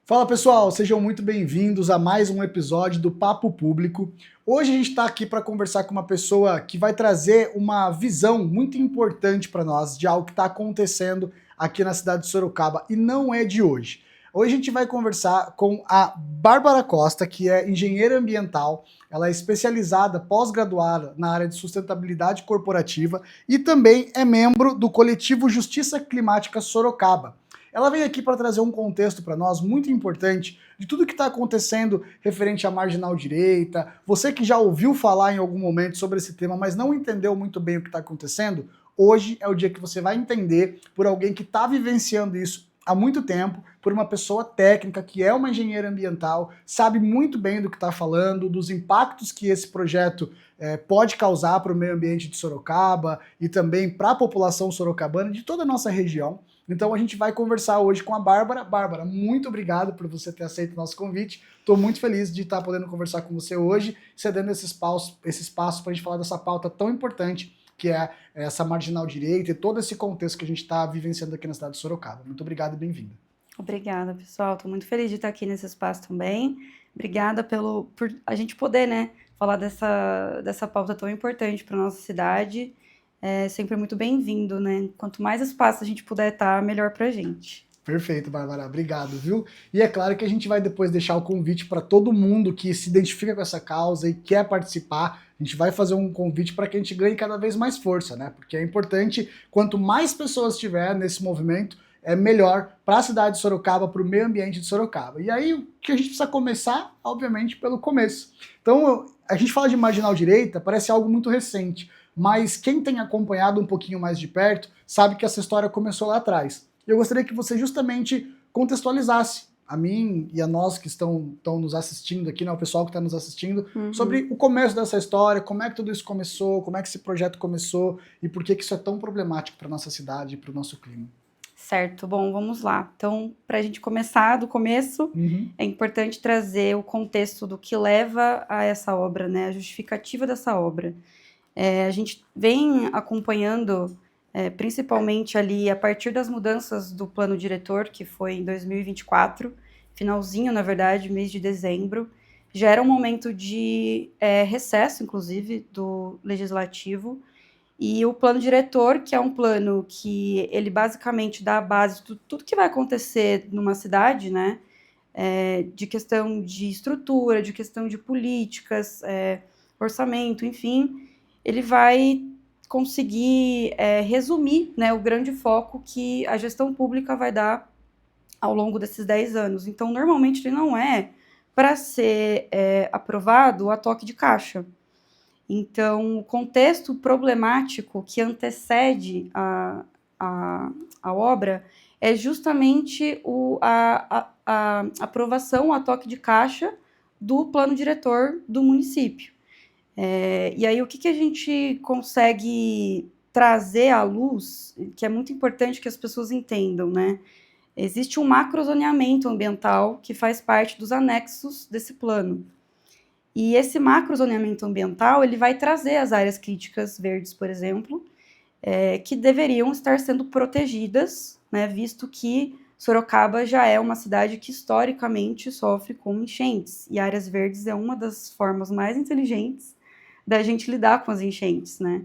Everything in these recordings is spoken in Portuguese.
Fala pessoal, sejam muito bem-vindos a mais um episódio do Papo Público. Hoje a gente está aqui para conversar com uma pessoa que vai trazer uma visão muito importante para nós de algo que está acontecendo aqui na cidade de Sorocaba e não é de hoje. Hoje a gente vai conversar com a Bárbara Costa, que é engenheira ambiental, ela é especializada, pós-graduada na área de sustentabilidade corporativa e também é membro do coletivo Justiça Climática Sorocaba. Ela vem aqui para trazer um contexto para nós muito importante de tudo que está acontecendo referente à marginal direita. Você que já ouviu falar em algum momento sobre esse tema, mas não entendeu muito bem o que está acontecendo, hoje é o dia que você vai entender por alguém que está vivenciando isso há muito tempo, por uma pessoa técnica que é uma engenheira ambiental, sabe muito bem do que está falando, dos impactos que esse projeto pode causar para o meio ambiente de Sorocaba e também para a população sorocabana de toda a nossa região. Então a gente vai conversar hoje com a Bárbara. Bárbara, muito obrigado por você ter aceito o nosso convite. Estou muito feliz de estar podendo conversar com você hoje, cedendo esse espaço para a gente falar dessa pauta tão importante que é essa marginal direita e todo esse contexto que a gente está vivenciando aqui na cidade de Sorocaba. Muito obrigado e bem-vinda. Obrigada, pessoal. Estou muito feliz de estar aqui nesse espaço também. Obrigada por a gente poder, falar dessa pauta tão importante para nossa cidade. É sempre muito bem-vindo, né? Quanto mais espaço a gente puder estar, melhor para a gente. Perfeito, Bárbara. Obrigado, viu? E é claro que a gente vai depois deixar o convite para todo mundo que se identifica com essa causa e quer participar. A gente vai fazer um convite para que a gente ganhe cada vez mais força, né? Porque é importante, quanto mais pessoas tiver nesse movimento, é melhor para a cidade de Sorocaba, para o meio ambiente de Sorocaba. E aí o que a gente precisa começar, obviamente, pelo começo. Então, a gente fala de marginal direita, parece algo muito recente, mas quem tem acompanhado um pouquinho mais de perto sabe que essa história começou lá atrás. Eu gostaria que você justamente contextualizasse a mim e a nós que estão nos assistindo aqui, né, o pessoal que está nos assistindo, sobre o começo dessa história, como é que tudo isso começou, como é que esse projeto começou e por que isso é tão problemático para nossa cidade e para o nosso clima. Certo, bom, vamos lá. Então, para a gente começar do começo, é importante trazer o contexto do que leva a essa obra, né? A justificativa dessa obra. A gente vem acompanhando, principalmente ali a partir das mudanças do plano diretor, que foi em 2024, finalzinho, na verdade, mês de dezembro. Já era um momento de recesso, inclusive, do legislativo. E o plano diretor, que é um plano que ele basicamente dá a base de tudo que vai acontecer numa cidade, né? De questão de estrutura, de questão de políticas, orçamento, enfim, ele vai conseguir resumir, né, o grande foco que a gestão pública vai dar ao longo desses 10 anos. Então, normalmente, ele não é para ser aprovado a toque de caixa. Então, o contexto problemático que antecede a obra é justamente a aprovação a toque de caixa do plano diretor do município. E aí, o que a gente consegue trazer à luz, que é muito importante que as pessoas entendam, né? Existe um macrozoneamento ambiental que faz parte dos anexos desse plano. E esse macrozoneamento ambiental, ele vai trazer as áreas críticas verdes, por exemplo, que deveriam estar sendo protegidas, né, visto que Sorocaba já é uma cidade que historicamente sofre com enchentes, e áreas verdes é uma das formas mais inteligentes da gente lidar com as enchentes, né?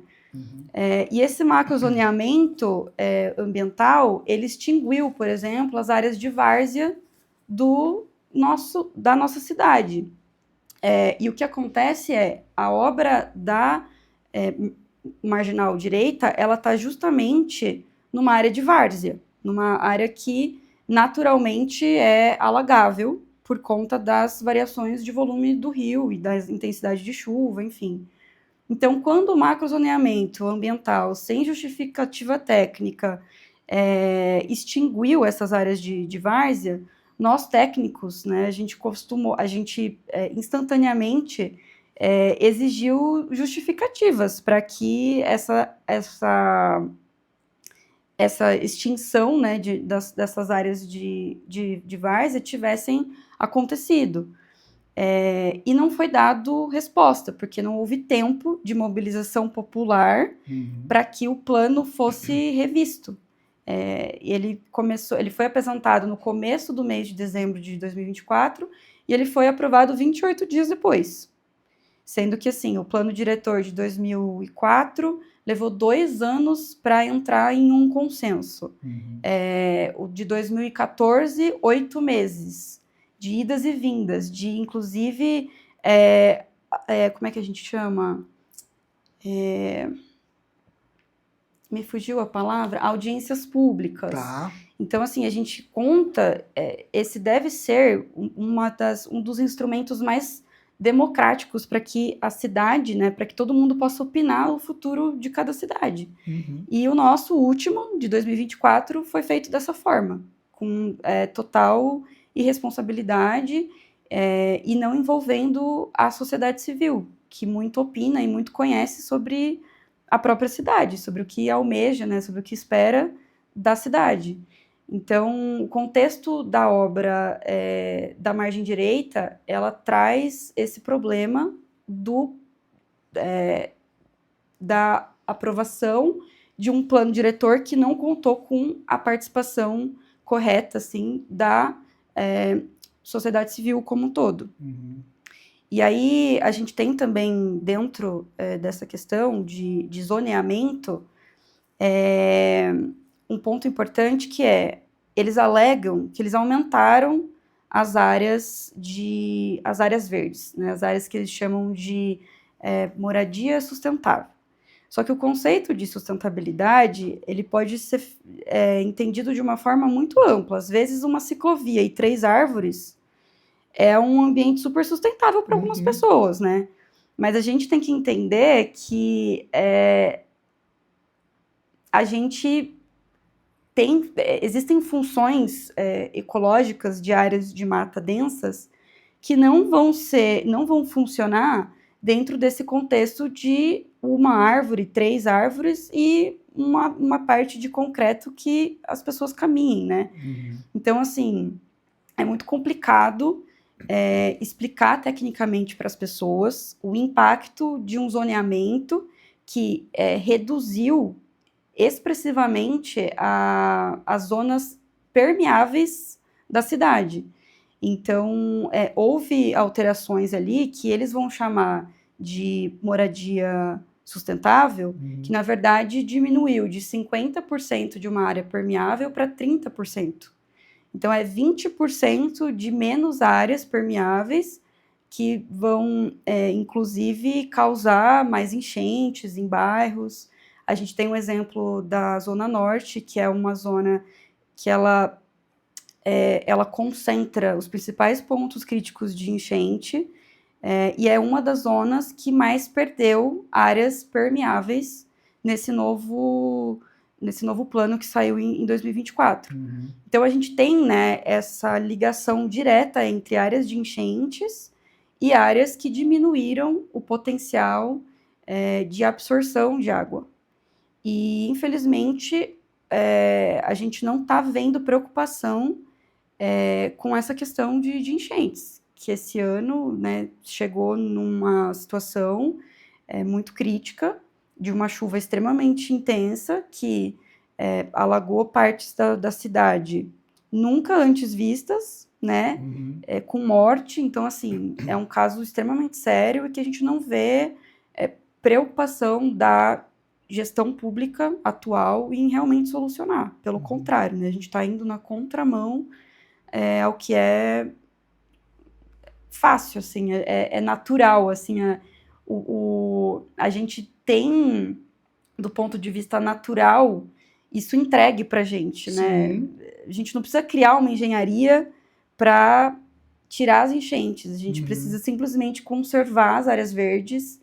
E esse macrozoneamento ambiental, ele extinguiu, por exemplo, as áreas de várzea da nossa cidade. E o que acontece a obra da marginal direita, ela está justamente numa área de várzea, numa área que naturalmente é alagável por conta das variações de volume do rio e da intensidade de chuva, enfim. Então, quando o macrozoneamento ambiental, sem justificativa técnica, extinguiu essas áreas de várzea, nós técnicos, né, a gente instantaneamente exigiu justificativas para que essa extinção, né, dessas áreas de várzea tivessem acontecido. E não foi dado resposta, porque não houve tempo de mobilização popular para que o plano fosse revisto. Ele foi apresentado no começo do mês de dezembro de 2024 e ele foi aprovado 28 dias depois. Sendo que, assim, o plano diretor de 2004 levou 2 anos para entrar em um consenso. O de 2014, 8 meses, de idas e vindas, de, inclusive, como é que a gente chama? Me fugiu a palavra, audiências públicas. Tá. Então, assim, a gente conta, esse deve ser um dos instrumentos mais democráticos para que a cidade, né, para que todo mundo possa opinar o futuro de cada cidade. E o nosso último, de 2024, foi feito dessa forma, com total irresponsabilidade e não envolvendo a sociedade civil, que muito opina e muito conhece sobre a própria cidade, sobre o que almeja, né, sobre o que espera da cidade. Então, o contexto da obra da margem direita, ela traz esse problema da aprovação de um plano diretor que não contou com a participação correta, assim, da sociedade civil como um todo. E aí, a gente tem também, dentro dessa questão de zoneamento, um ponto importante que eles alegam que eles aumentaram as áreas verdes, né, as áreas que eles chamam de moradia sustentável. Só que o conceito de sustentabilidade, ele pode ser entendido de uma forma muito ampla. Às vezes, uma ciclovia e 3 árvores é um ambiente super sustentável para algumas pessoas, né? Mas a gente tem que entender que existem funções ecológicas de áreas de mata densas que não vão funcionar dentro desse contexto de uma árvore, 3 árvores e uma parte de concreto que as pessoas caminhem, né? Então, assim, é muito complicado explicar tecnicamente para as pessoas o impacto de um zoneamento que reduziu expressivamente as zonas permeáveis da cidade. Então, houve alterações ali que eles vão chamar de moradia sustentável, que na verdade diminuiu de 50% de uma área permeável para 30%. Então, 20% de menos áreas permeáveis que vão, inclusive, causar mais enchentes em bairros. A gente tem um exemplo da Zona Norte, que é uma zona que ela concentra os principais pontos críticos de enchente e é uma das zonas que mais perdeu áreas permeáveis nesse novo plano que saiu em 2024. Então, a gente tem, né, essa ligação direta entre áreas de enchentes e áreas que diminuíram o potencial de absorção de água. E, infelizmente, a gente não está vendo preocupação com essa questão de enchentes, que esse ano, né, chegou numa situação muito crítica, de uma chuva extremamente intensa, que alagou partes da cidade nunca antes vistas, né, com morte. Então, assim, é um caso extremamente sério e que a gente não vê preocupação da gestão pública atual em realmente solucionar. Pelo contrário, né, a gente está indo na contramão ao que é fácil, assim, é natural, assim, a gente tem, do ponto de vista natural, isso entregue para a gente, né? A gente não precisa criar uma engenharia para tirar as enchentes, a gente precisa simplesmente conservar as áreas verdes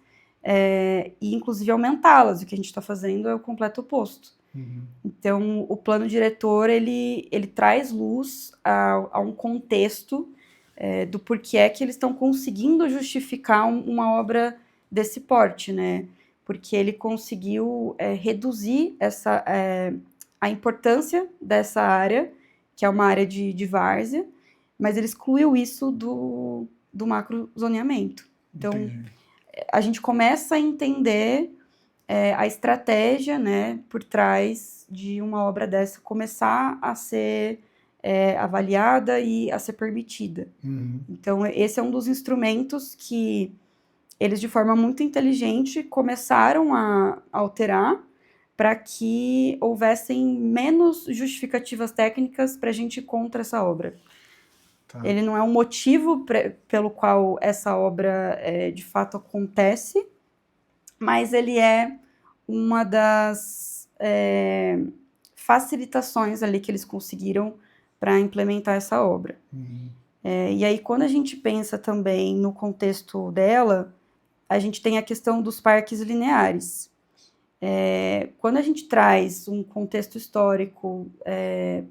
e, inclusive, aumentá-las. O que a gente está fazendo é o completo oposto. Então, o plano diretor, ele traz luz a um contexto do porquê é que eles estão conseguindo justificar uma obra desse porte, né? Porque ele conseguiu reduzir a importância dessa área, que é uma área de várzea, mas ele excluiu isso do macro zoneamento. Então, a gente começa a entender a estratégia, né, por trás de uma obra dessa começar a ser avaliada e a ser permitida. Então, esse é um dos instrumentos que eles, de forma muito inteligente, começaram a alterar para que houvessem menos justificativas técnicas para a gente ir contra essa obra. Tá. Ele não é um motivo pelo qual essa obra de fato acontece, mas ele é uma das facilitações ali que eles conseguiram para implementar essa obra. E aí, quando a gente pensa também no contexto dela, a gente tem a questão dos parques lineares. Quando a gente traz um contexto histórico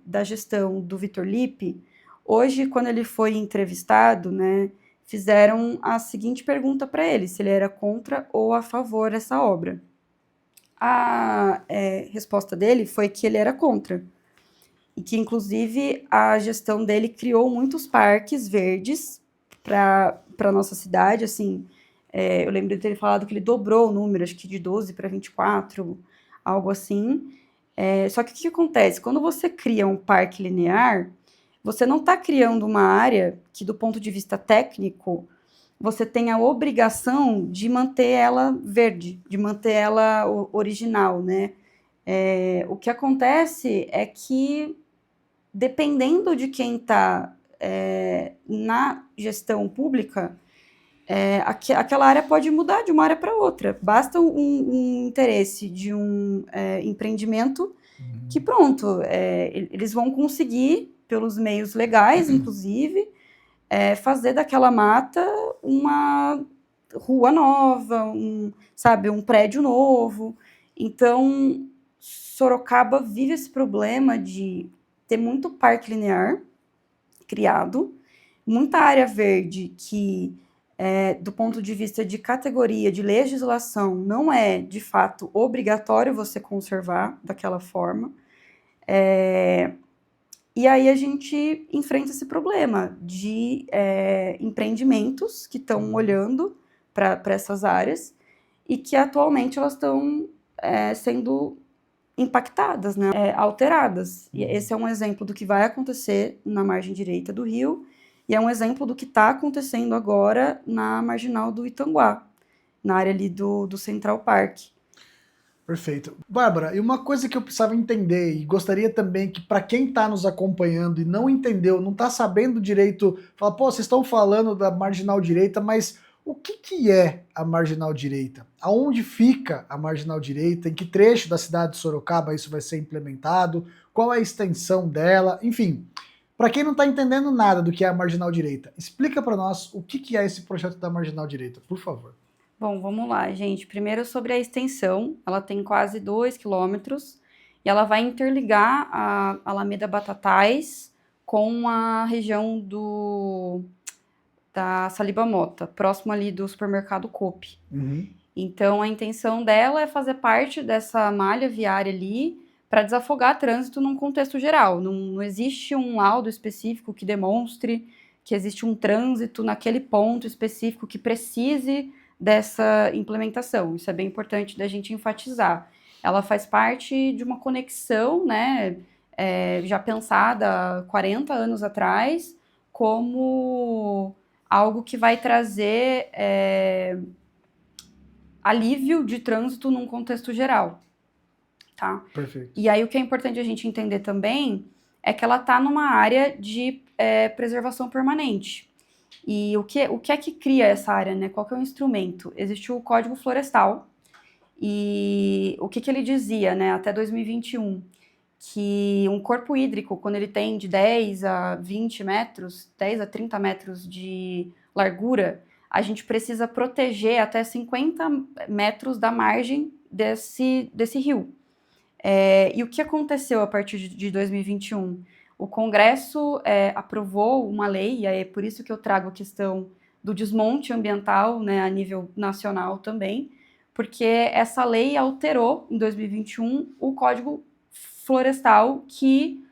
da gestão do Vitor Lippe, hoje, quando ele foi entrevistado, né, fizeram a seguinte pergunta para ele, se ele era contra ou a favor dessa obra. A resposta dele foi que ele era contra. E que, inclusive, a gestão dele criou muitos parques verdes para a nossa cidade, assim. Eu lembro de ter falado que ele dobrou o número, acho que de 12 para 24, algo assim. Só que o que acontece? Quando você cria um parque linear, você não está criando uma área que, do ponto de vista técnico, você tem a obrigação de manter ela verde, de manter ela original, né? O que acontece é que, dependendo de quem está na gestão pública, aquela área pode mudar de uma área para outra. Basta um interesse de um empreendimento que, pronto, eles vão conseguir, pelos meios legais, inclusive, fazer daquela mata uma rua nova, um prédio novo. Então, Sorocaba vive esse problema de ter muito parque linear criado, muita área verde que, do ponto de vista de categoria, de legislação, não é, de fato, obrigatório você conservar daquela forma. E aí a gente enfrenta esse problema de empreendimentos que estão olhando para essas áreas e que atualmente elas estão sendo impactadas, né, alteradas. E esse é um exemplo do que vai acontecer na margem direita do rio e é um exemplo do que está acontecendo agora na marginal do Itanguá, na área ali do Central Park. Perfeito. Bárbara, e uma coisa que eu precisava entender e gostaria também que, para quem está nos acompanhando e não entendeu, não está sabendo direito, fala, pô, vocês estão falando da marginal direita, mas o que é a marginal direita? Aonde fica a marginal direita? Em que trecho da cidade de Sorocaba isso vai ser implementado? Qual é a extensão dela? Enfim, para quem não está entendendo nada do que é a marginal direita, explica para nós o que é esse projeto da marginal direita, por favor. Bom, vamos lá, gente. Primeiro sobre a extensão, ela tem quase 2 quilômetros e ela vai interligar a Alameda Batatais com a região da Saliba Mota, próximo ali do supermercado Coop. Então, a intenção dela é fazer parte dessa malha viária ali para desafogar trânsito num contexto geral. Não existe um laudo específico que demonstre que existe um trânsito naquele ponto específico que precise dessa implementação. Isso é bem importante da gente enfatizar. Ela faz parte de uma conexão, né, já pensada há 40 anos atrás, como algo que vai trazer alívio de trânsito num contexto geral. Tá? Perfeito. E aí o que é importante a gente entender também é que ela está numa área de preservação permanente. E o que é que cria essa área, né? Qual que é o instrumento? Existe o Código Florestal, e o que ele dizia, né, até 2021, que um corpo hídrico, quando ele tem de 10 a 20 metros, 10 a 30 metros de largura, a gente precisa proteger até 50 metros da margem desse rio. E o que aconteceu a partir de 2021? O Congresso aprovou uma lei, e é por isso que eu trago a questão do desmonte ambiental, né, a nível nacional também, porque essa lei alterou, em 2021, o Código Florestal, que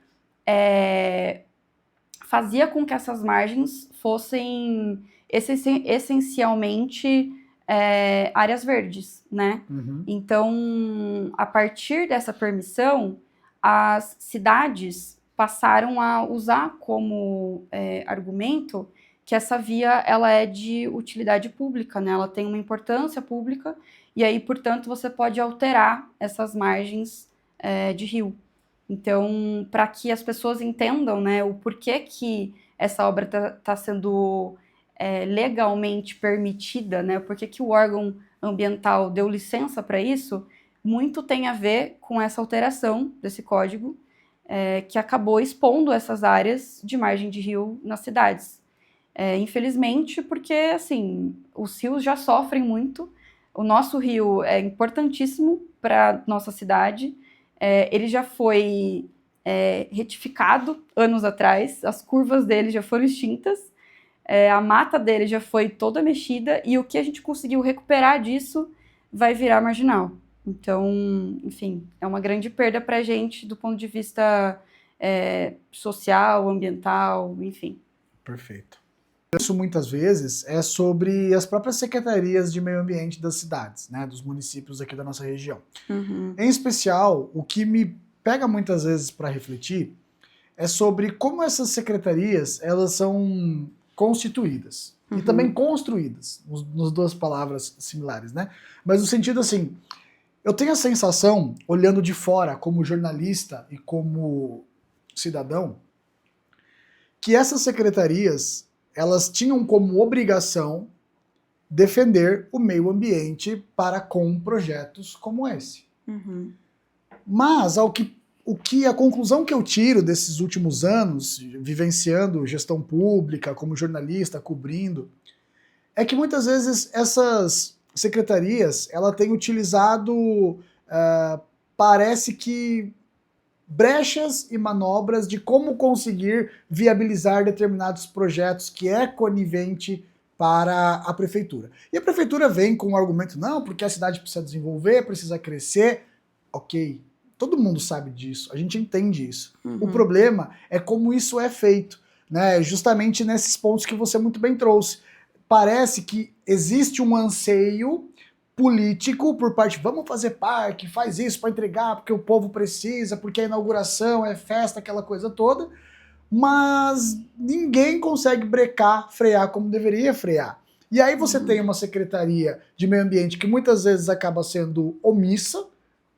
fazia com que essas margens fossem essencialmente áreas verdes, né? Então, a partir dessa permissão, as cidades passaram a usar como argumento que essa via ela é de utilidade pública, né? Ela tem uma importância pública e aí, portanto, você pode alterar essas margens de rio. Então, para que as pessoas entendam, né, o porquê que essa obra tá sendo legalmente permitida, né, por que o órgão ambiental deu licença para isso, muito tem a ver com essa alteração desse código, que acabou expondo essas áreas de margem de rio nas cidades. Infelizmente, porque, assim, os rios já sofrem muito, o nosso rio é importantíssimo para nossa cidade, ele já foi retificado anos atrás, as curvas dele já foram extintas, a mata dele já foi toda mexida e o que a gente conseguiu recuperar disso vai virar marginal. Então, enfim, é uma grande perda para a gente do ponto de vista social, ambiental, enfim. Perfeito. Isso muitas vezes é sobre as próprias secretarias de meio ambiente das cidades, né, dos municípios aqui da nossa região. Em especial, o que me pega muitas vezes para refletir é sobre como essas secretarias elas são constituídas e também construídas, nas duas palavras similares, né? Mas no sentido assim, eu tenho a sensação, olhando de fora como jornalista e como cidadão, que essas secretarias elas tinham como obrigação defender o meio ambiente para com projetos como esse. Mas a conclusão que eu tiro desses últimos anos, vivenciando gestão pública, como jornalista, cobrindo, é que muitas vezes essas secretarias ela têm utilizado, parece que, brechas e manobras de como conseguir viabilizar determinados projetos que é conivente para a prefeitura. E a prefeitura vem com o argumento, não, porque a cidade precisa desenvolver, precisa crescer. Ok, todo mundo sabe disso, a gente entende isso. O problema é como isso é feito, né? Justamente nesses pontos que você muito bem trouxe. Parece que existe um anseio político por parte, vamos fazer parque, faz isso para entregar, porque o povo precisa, porque a inauguração é festa, aquela coisa toda, mas ninguém consegue brecar, frear como deveria frear. E aí você tem uma secretaria de meio ambiente que muitas vezes acaba sendo omissa,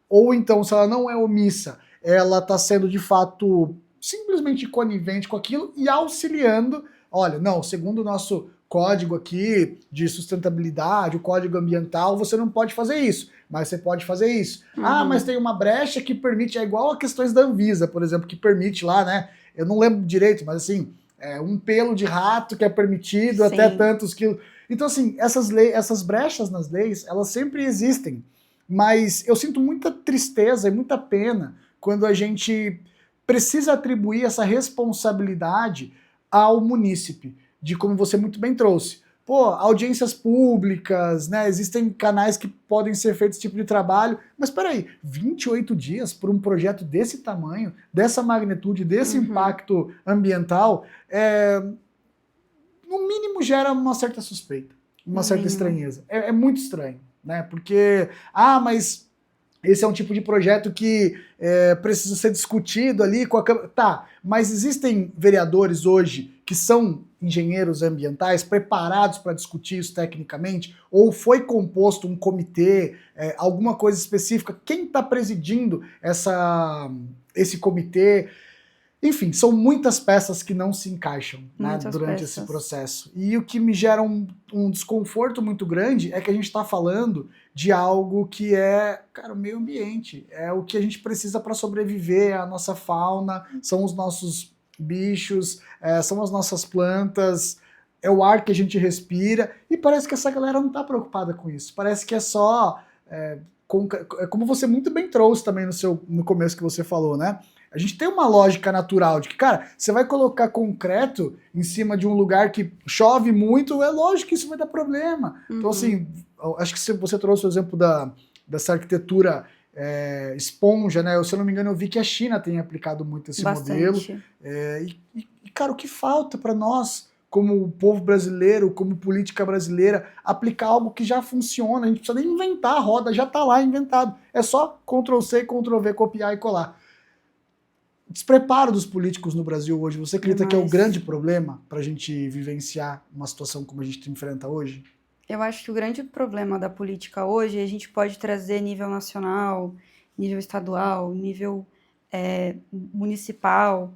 ou então, se ela não é omissa, ela está sendo de fato simplesmente conivente com aquilo e auxiliando, olha, não, segundo o nosso código aqui de sustentabilidade, o código ambiental, você não pode fazer isso, mas você pode fazer isso. Ah, mas tem uma brecha que permite, é igual a questões da Anvisa, por exemplo, que permite lá, né, eu não lembro direito, mas assim, um pelo de rato que é permitido até tantos quilos. Então assim, essas brechas nas leis, elas sempre existem, mas eu sinto muita tristeza e muita pena quando a gente precisa atribuir essa responsabilidade ao munícipe, de como você muito bem trouxe. Pô, audiências públicas, né? Existem canais que podem ser feitos esse tipo de trabalho, mas peraí, 28 dias por um projeto desse tamanho, dessa magnitude, desse impacto ambiental, no mínimo gera uma certa suspeita, uma certa estranheza. É muito estranho, né? Porque, mas esse é um tipo de projeto que precisa ser discutido ali com a Câmara. Tá, mas existem vereadores hoje que são engenheiros ambientais preparados para discutir isso tecnicamente? Ou foi composto um comitê, alguma coisa específica? Quem está presidindo esse comitê? Enfim, são muitas peças que não se encaixam, né, durante esse processo. E o que me gera um desconforto muito grande é que a gente está falando de algo que é, cara, o meio ambiente. É o que a gente precisa para sobreviver, é a nossa fauna, são os nossos bichos, são as nossas plantas, é o ar que a gente respira. E parece que essa galera não está preocupada com isso. Parece que é só... como você muito bem trouxe também no começo que você falou, né? A gente tem uma lógica natural de que, cara, você vai colocar concreto em cima de um lugar que chove muito, é lógico que isso vai dar problema. Então, assim, acho que você trouxe o exemplo dessa arquitetura esponja, né? Se eu não me engano, eu vi que a China tem aplicado muito esse modelo. E, cara, o que falta para nós como o povo brasileiro, como política brasileira, aplicar algo que já funciona. A gente não precisa nem inventar a roda, já está lá inventado. É só Ctrl+C, Ctrl+V, copiar e colar. Despreparo dos políticos no Brasil hoje, você acredita que é o grande problema para a gente vivenciar uma situação como a gente enfrenta hoje? Eu acho que o grande problema da política hoje, a gente pode trazer nível nacional, nível estadual, nível municipal,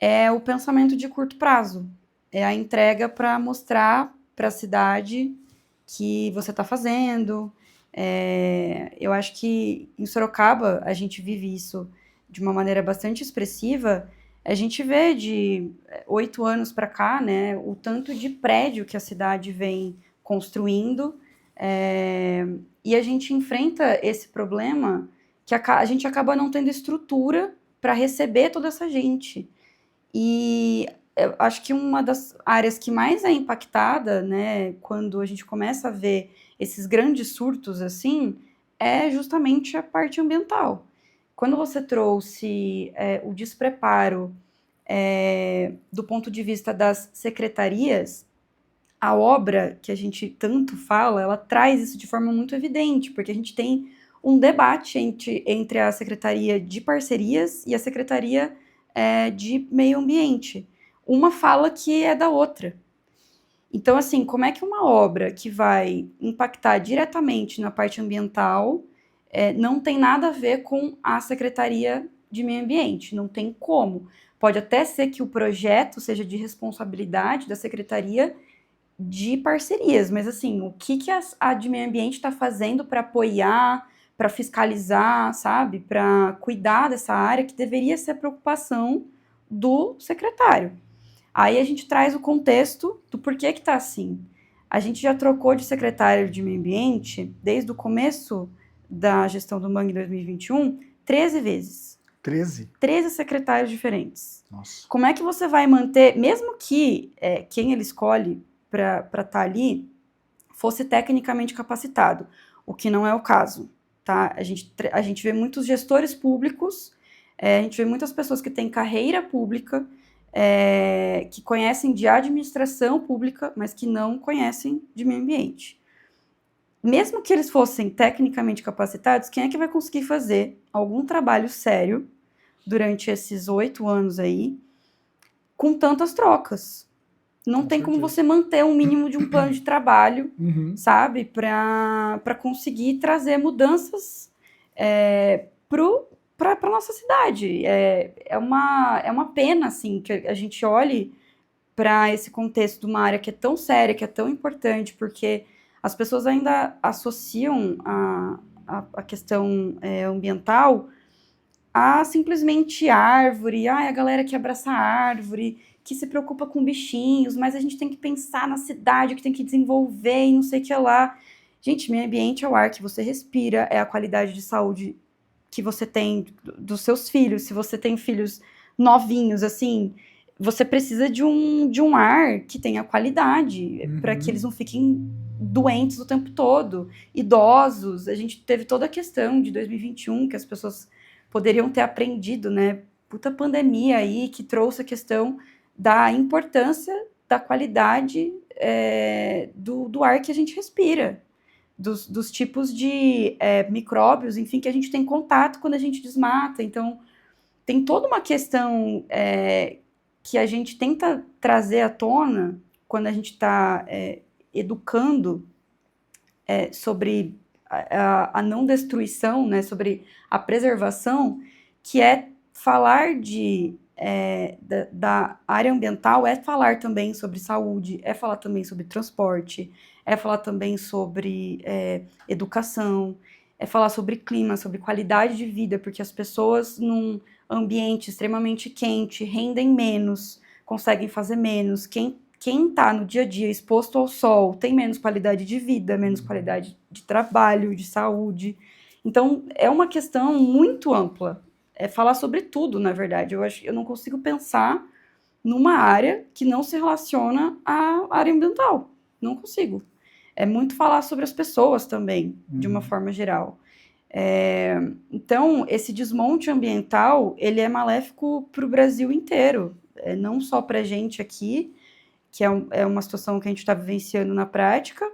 é o pensamento de curto prazo. É a entrega para mostrar para a cidade que você está fazendo. Eu acho que em Sorocaba a gente vive isso de uma maneira bastante expressiva. A gente vê de 8 anos para cá, né, o tanto de prédio que a cidade vem construindo, e a gente enfrenta esse problema que a gente acaba não tendo estrutura para receber toda essa gente. E eu acho que uma das áreas que mais é impactada, né, quando a gente começa a ver esses grandes surtos assim, é justamente a parte ambiental. Quando você trouxe o despreparo do ponto de vista das secretarias, a obra que a gente tanto fala, ela traz isso de forma muito evidente, porque a gente tem um debate entre a Secretaria de Parcerias e a Secretaria de Meio Ambiente. Uma fala que é da outra. Então, assim, como é que uma obra que vai impactar diretamente na parte ambiental não tem nada a ver com a Secretaria de Meio Ambiente? Não tem como. Pode até ser que o projeto seja de responsabilidade da Secretaria de Parcerias, mas assim, o que a de Meio Ambiente está fazendo para apoiar, para fiscalizar, sabe? Para cuidar dessa área que deveria ser a preocupação do secretário. Aí a gente traz o contexto do porquê que está assim. A gente já trocou de secretário de Meio Ambiente desde o começo da gestão do Mangue em 2021, 13 vezes. 13? 13 secretários diferentes. Nossa. Como é que você vai manter, mesmo que quem ele escolhe para estar ali fosse tecnicamente capacitado, o que não é o caso, tá? A gente vê muitos gestores públicos, a gente vê muitas pessoas que têm carreira pública, que conhecem de administração pública, mas que não conhecem de meio ambiente. Mesmo que eles fossem tecnicamente capacitados, quem é que vai conseguir fazer algum trabalho sério durante esses 8 anos aí, com tantas trocas? Não tem como você manter um mínimo de um plano de trabalho, sabe? Para conseguir trazer mudanças para a nossa cidade. É uma pena, assim, que a gente olhe para esse contexto de uma área que é tão séria, que é tão importante, porque as pessoas ainda associam a questão ambiental a simplesmente árvore, a galera que abraça a árvore, que se preocupa com bichinhos, mas a gente tem que pensar na cidade, que tem que desenvolver e não sei o que lá. Gente, meio ambiente é o ar que você respira, é a qualidade de saúde que você tem dos seus filhos. Se você tem filhos novinhos, assim, você precisa de um ar que tenha qualidade, para que eles não fiquem doentes o tempo todo. Idosos, a gente teve toda a questão de 2021, que as pessoas poderiam ter aprendido, né? Puta pandemia aí, que trouxe a questão da importância da qualidade do ar que a gente respira, dos tipos de micróbios, enfim, que a gente tem contato quando a gente desmata. Então, tem toda uma questão que a gente tenta trazer à tona quando a gente está educando sobre a não destruição, né, sobre a preservação, que é falar da área ambiental, é falar também sobre saúde, é falar também sobre transporte, é falar também sobre educação, é falar sobre clima, sobre qualidade de vida, porque as pessoas num ambiente extremamente quente rendem menos, conseguem fazer menos. Quem está no dia a dia exposto ao sol tem menos qualidade de vida, menos qualidade de trabalho, de saúde. Então, é uma questão muito ampla. É falar sobre tudo, na verdade. Eu não consigo pensar numa área que não se relaciona à área ambiental. Não consigo. É muito falar sobre as pessoas também, de uma forma geral. Então, esse desmonte ambiental, ele é maléfico para o Brasil inteiro. Não só para a gente aqui, que é uma situação que a gente está vivenciando na prática,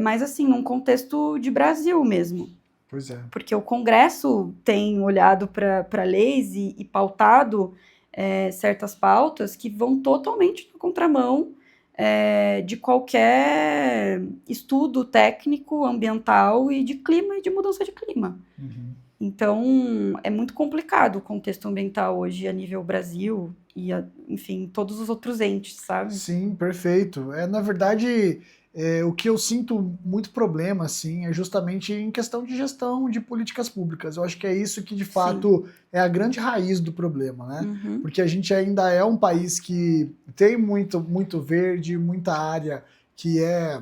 mas assim, num contexto de Brasil mesmo. Pois é. Porque o Congresso tem olhado para leis e pautado certas pautas que vão totalmente na contramão de qualquer estudo técnico, ambiental e de clima e de mudança de clima. Uhum. Então, é muito complicado o contexto ambiental hoje a nível Brasil e, enfim, todos os outros entes, sabe? Sim, perfeito. Na verdade, o que eu sinto muito problema, assim, é justamente em questão de gestão de políticas públicas. Eu acho que é isso que, de fato, é a grande raiz do problema, né? Uhum. Porque a gente ainda é um país que tem muito verde, muita área que é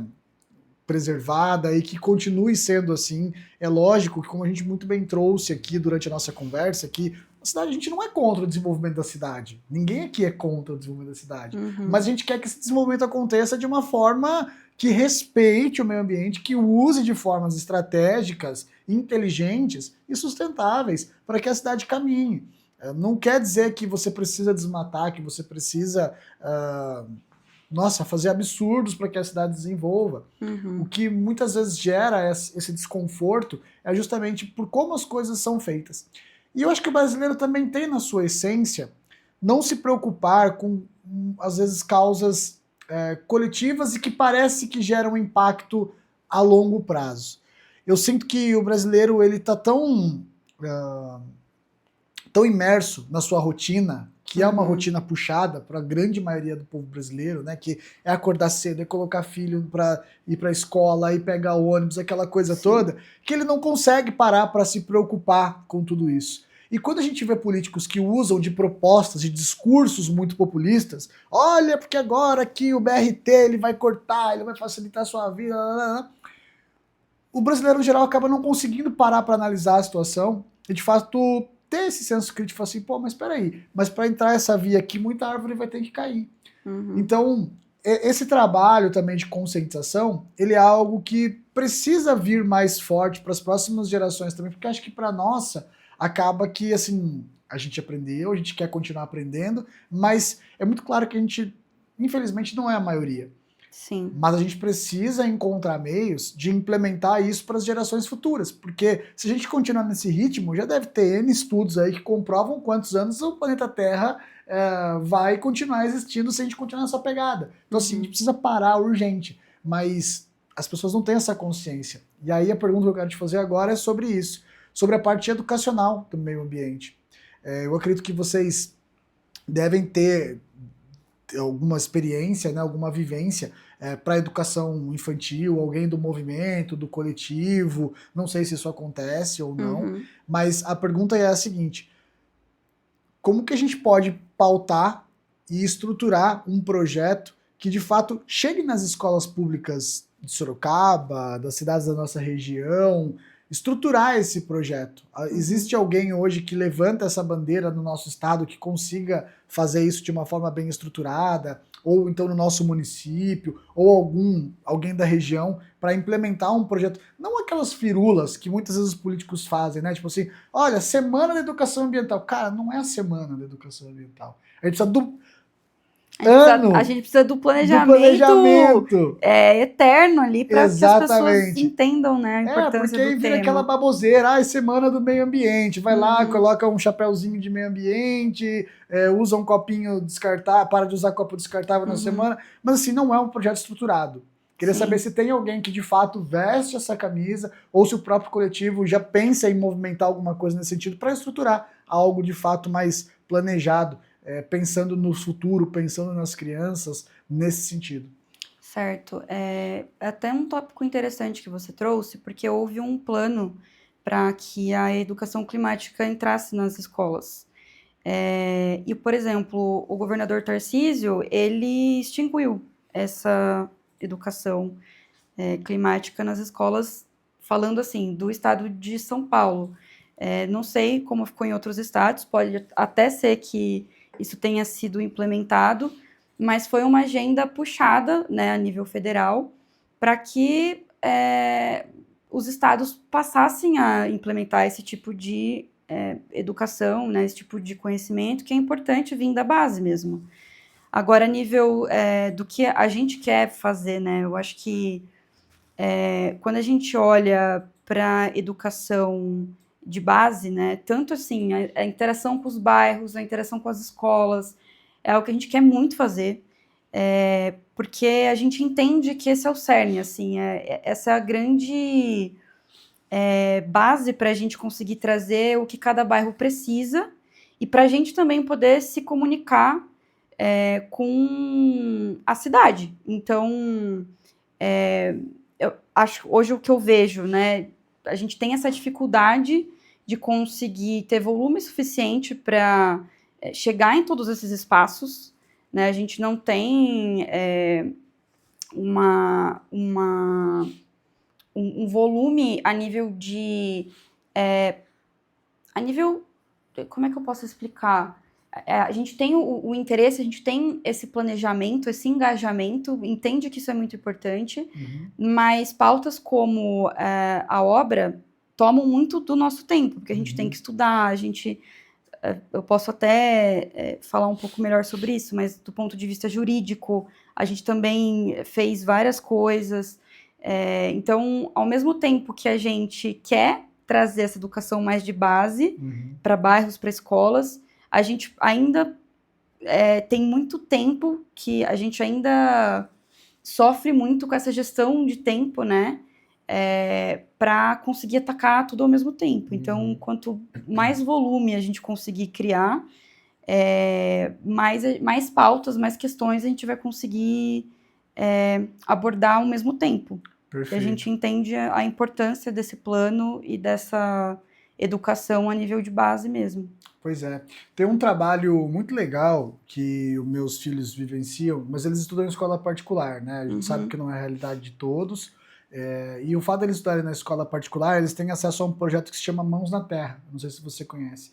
preservada e que continue sendo assim. É lógico que, como a gente muito bem trouxe aqui durante a nossa conversa, que a cidade, a gente não é contra o desenvolvimento da cidade. Ninguém aqui é contra o desenvolvimento da cidade. Uhum. Mas a gente quer que esse desenvolvimento aconteça de uma forma que respeite o meio ambiente, que use de formas estratégicas, inteligentes e sustentáveis para que a cidade caminhe. Não quer dizer que você precisa desmatar, que você precisa fazer absurdos para que a cidade desenvolva. Uhum. O que muitas vezes gera esse desconforto é justamente por como as coisas são feitas. E eu acho que o brasileiro também tem na sua essência não se preocupar com, às vezes, causas coletivas e que parece que geram impacto a longo prazo. Eu sinto que o brasileiro ele está tão imerso na sua rotina, que é uma rotina puxada para a grande maioria do povo brasileiro, né? Que é acordar cedo, é colocar filho para ir para a escola, aí pegar ônibus, aquela coisa toda, que ele não consegue parar para se preocupar com tudo isso. E quando a gente vê políticos que usam de propostas, de discursos muito populistas, olha, porque agora aqui o BRT ele vai cortar, ele vai facilitar a sua vida, o brasileiro em geral acaba não conseguindo parar para analisar a situação e de fato ter esse senso crítico, assim, pô, mas peraí, mas para entrar essa via aqui, muita árvore vai ter que cair. Uhum. Então, esse trabalho também de conscientização, ele é algo que precisa vir mais forte para as próximas gerações também, porque acho que para nossa, acaba que, assim, a gente aprendeu, a gente quer continuar aprendendo, mas é muito claro que a gente, infelizmente, não é a maioria. Sim. Mas a gente precisa encontrar meios de implementar isso para as gerações futuras, porque se a gente continuar nesse ritmo, já deve ter N estudos aí que comprovam quantos anos o planeta Terra vai continuar existindo se a gente continuar nessa pegada. Então assim, a gente precisa parar urgente, mas as pessoas não têm essa consciência. E aí a pergunta que eu quero te fazer agora é sobre isso, sobre a parte educacional do meio ambiente. Eu acredito que vocês devem ter alguma experiência, né, alguma vivência para educação infantil, alguém do movimento, do coletivo, não sei se isso acontece ou não, mas a pergunta é a seguinte: como que a gente pode pautar e estruturar um projeto que de fato chegue nas escolas públicas de Sorocaba, das cidades da nossa região, estruturar esse projeto? Existe alguém hoje que levanta essa bandeira no nosso estado que consiga fazer isso de uma forma bem estruturada, ou então no nosso município, ou alguém da região, para implementar um projeto? Não aquelas firulas que muitas vezes os políticos fazem, né? Tipo assim, olha, semana da educação ambiental. Cara, não é a semana da educação ambiental. A gente precisa do a gente precisa do planejamento eterno ali para que as pessoas entendam, né, a importância porque aí do vira tema. aquela baboseira, semana do meio ambiente, vai lá, coloca um chapéuzinho de meio ambiente, usa um copinho descartável, para de usar copo descartável na semana, mas assim, não é um projeto estruturado. Queria saber se tem alguém que de fato veste essa camisa, ou se o próprio coletivo já pensa em movimentar alguma coisa nesse sentido para estruturar algo de fato mais planejado, pensando no futuro, pensando nas crianças, nesse sentido. Certo. É até um tópico interessante que você trouxe, porque houve um plano para que a educação climática entrasse nas escolas. E, por exemplo, o governador Tarcísio, ele extinguiu essa educação climática nas escolas, falando assim, do estado de São Paulo. Não sei como ficou em outros estados, pode até ser que isso tenha sido implementado, mas foi uma agenda puxada, né, a nível federal, para que os estados passassem a implementar esse tipo de educação, né, esse tipo de conhecimento, que é importante vir da base mesmo. Agora, a nível do que a gente quer fazer, né? Eu acho que quando a gente olha para educação de base, né? Tanto assim, a interação com os bairros, a interação com as escolas, é algo que a gente quer muito fazer, porque a gente entende que esse é o cerne, assim, essa é a grande base para a gente conseguir trazer o que cada bairro precisa e para a gente também poder se comunicar com a cidade. Então, eu acho hoje o que eu vejo, né? A gente tem essa dificuldade de conseguir ter volume suficiente para chegar em todos esses espaços, né? A gente não tem um volume a nível de a nível, como é que eu posso explicar? A gente tem o interesse, a gente tem esse planejamento, esse engajamento, entende que isso é muito importante, mas pautas como a obra tomam muito do nosso tempo, porque a gente tem que estudar, eu posso até falar um pouco melhor sobre isso, mas do ponto de vista jurídico, a gente também fez várias coisas. Então, ao mesmo tempo que a gente quer trazer essa educação mais de base para bairros, para escolas, a gente ainda tem muito tempo que a gente ainda sofre muito com essa gestão de tempo, né? Para conseguir atacar tudo ao mesmo tempo. Então, quanto mais volume a gente conseguir criar, mais pautas, mais questões a gente vai conseguir abordar ao mesmo tempo. Perfeito. E a gente entende a importância desse plano e dessa educação a nível de base mesmo. Pois é. Tem um trabalho muito legal que os meus filhos vivenciam, mas eles estudam em escola particular, né? A gente sabe que não é a realidade de todos. E o fato de eles estudarem na escola particular, eles têm acesso a um projeto que se chama Mãos na Terra. Não sei se você conhece.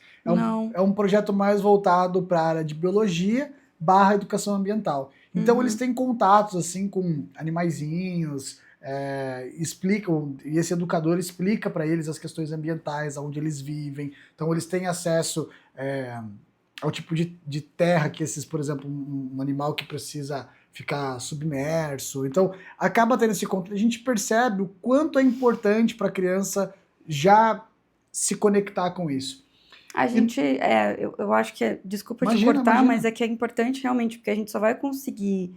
É um projeto mais voltado para a área de biologia / educação ambiental. Então eles têm contatos assim com animaizinhos, explicam, e esse educador explica para eles as questões ambientais, onde eles vivem. Então eles têm acesso ao tipo de terra que esses, por exemplo, um animal que precisa ficar submerso. Então acaba tendo esse contato. A gente percebe o quanto é importante para a criança já se conectar com isso. A gente, eu acho que, desculpa te cortar, mas é que é importante realmente, porque a gente só vai conseguir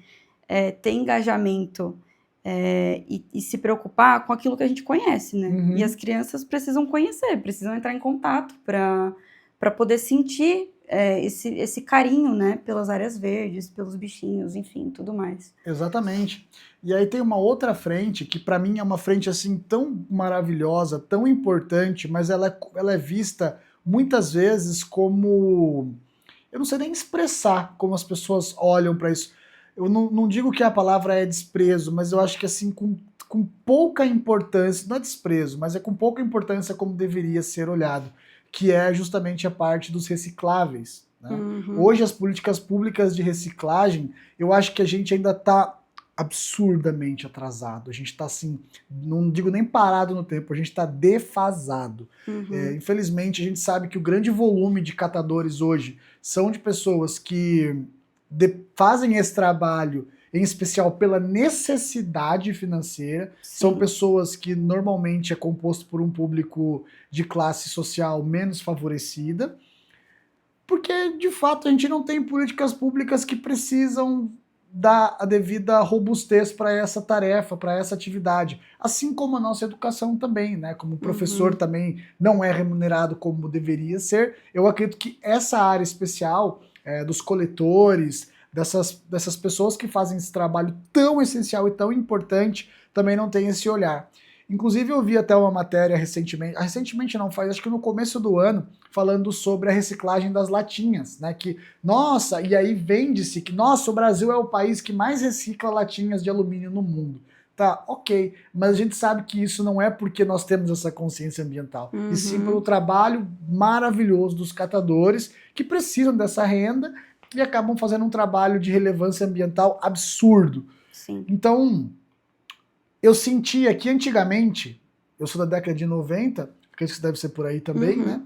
ter engajamento e se preocupar com aquilo que a gente conhece, né? E as crianças precisam conhecer, precisam entrar em contato para poder sentir esse carinho, né? Pelas áreas verdes, pelos bichinhos, enfim, tudo mais. Exatamente. E aí tem uma outra frente, que para mim é uma frente assim tão maravilhosa, tão importante, mas ela é vista muitas vezes como... Eu não sei nem expressar como as pessoas olham para isso. Eu não digo que a palavra é desprezo, mas eu acho que assim, com pouca importância, não é desprezo, mas é com pouca importância como deveria ser olhado, que é justamente a parte dos recicláveis, né? Hoje as políticas públicas de reciclagem, eu acho que a gente ainda está absurdamente atrasado. A gente está assim, não digo nem parado no tempo, a gente está defasado. Infelizmente a gente sabe que o grande volume de catadores hoje são de pessoas que fazem esse trabalho em especial pela necessidade financeira. Sim. São pessoas que normalmente é composto por um público de classe social menos favorecida, porque de fato a gente não tem políticas públicas que precisam dar a devida robustez para essa tarefa, para essa atividade, assim como a nossa educação também, né? Como o professor também não é remunerado como deveria ser. Eu acredito que essa área especial dos coletores, dessas pessoas que fazem esse trabalho tão essencial e tão importante, também não tem esse olhar. Inclusive eu vi até uma matéria recentemente não, faz acho que no começo do ano, falando sobre a reciclagem das latinhas, né, que, nossa, e aí vende-se que, nossa, o Brasil é o país que mais recicla latinhas de alumínio no mundo. Tá, ok, mas a gente sabe que isso não é porque nós temos essa consciência ambiental, e sim pelo trabalho maravilhoso dos catadores, que precisam dessa renda e acabam fazendo um trabalho de relevância ambiental absurdo. Sim. Então, eu sentia que antigamente, eu sou da década de 90, porque isso deve ser por aí também, né?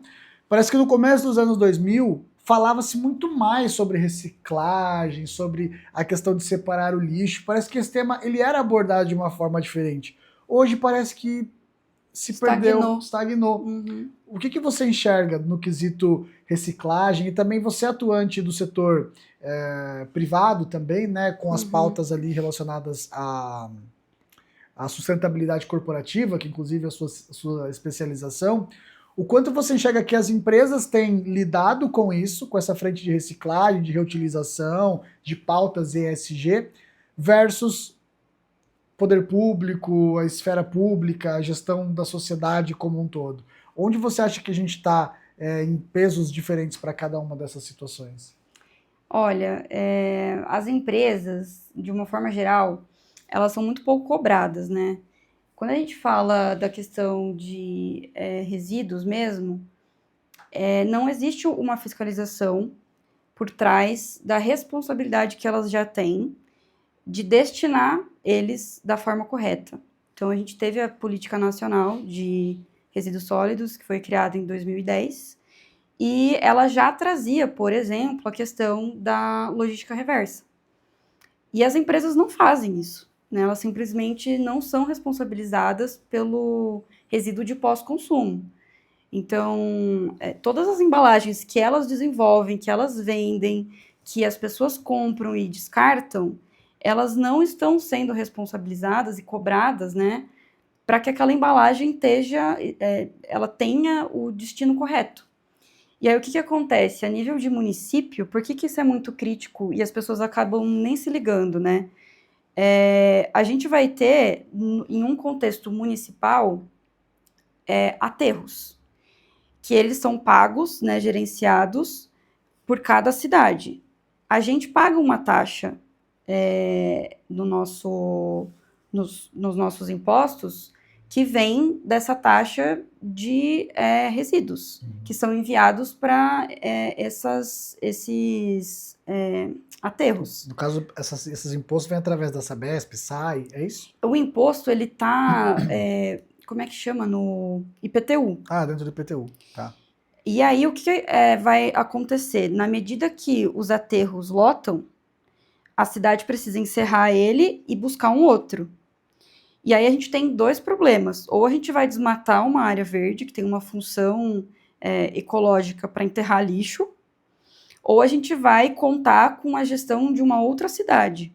Parece que no começo dos anos 2000 falava-se muito mais sobre reciclagem, sobre a questão de separar o lixo. Parece que esse tema ele era abordado de uma forma diferente. Hoje parece que se perdeu, estagnou. Uhum. O que você enxerga no quesito reciclagem e também você atuante do setor privado também, né, com as pautas ali relacionadas à sustentabilidade corporativa, que inclusive é a sua especialização, o quanto você enxerga que as empresas têm lidado com isso, com essa frente de reciclagem, de reutilização, de pautas ESG, versus poder público, a esfera pública, a gestão da sociedade como um todo? Onde você acha que a gente está em pesos diferentes para cada uma dessas situações? Olha, as empresas, de uma forma geral, elas são muito pouco cobradas, né? Quando a gente fala da questão de resíduos mesmo, não existe uma fiscalização por trás da responsabilidade que elas já têm de destinar eles da forma correta. Então, a gente teve a Política Nacional de Resíduos Sólidos, que foi criada em 2010, e ela já trazia, por exemplo, a questão da logística reversa. E as empresas não fazem isso, né? Elas simplesmente não são responsabilizadas pelo resíduo de pós-consumo. Então, todas as embalagens que elas desenvolvem, que elas vendem, que as pessoas compram e descartam, elas não estão sendo responsabilizadas e cobradas, né, para que aquela embalagem ela tenha o destino correto. E aí, o que acontece? A nível de município, por que isso é muito crítico e as pessoas acabam nem se ligando, né? A gente vai ter, em um contexto municipal, aterros, que eles são pagos, né, gerenciados por cada cidade. A gente paga uma taxa nos nossos impostos que vem dessa taxa de resíduos, que são enviados para esses aterros. No caso, esses impostos vêm através da Sabesp, SAI, é isso? O imposto, ele está, como é que chama? No IPTU. Ah, dentro do IPTU, tá. E aí, o que vai acontecer? Na medida que os aterros lotam, a cidade precisa encerrar ele e buscar um outro. E aí a gente tem dois problemas. Ou a gente vai desmatar uma área verde, que tem uma função ecológica para enterrar lixo, ou a gente vai contar com a gestão de uma outra cidade.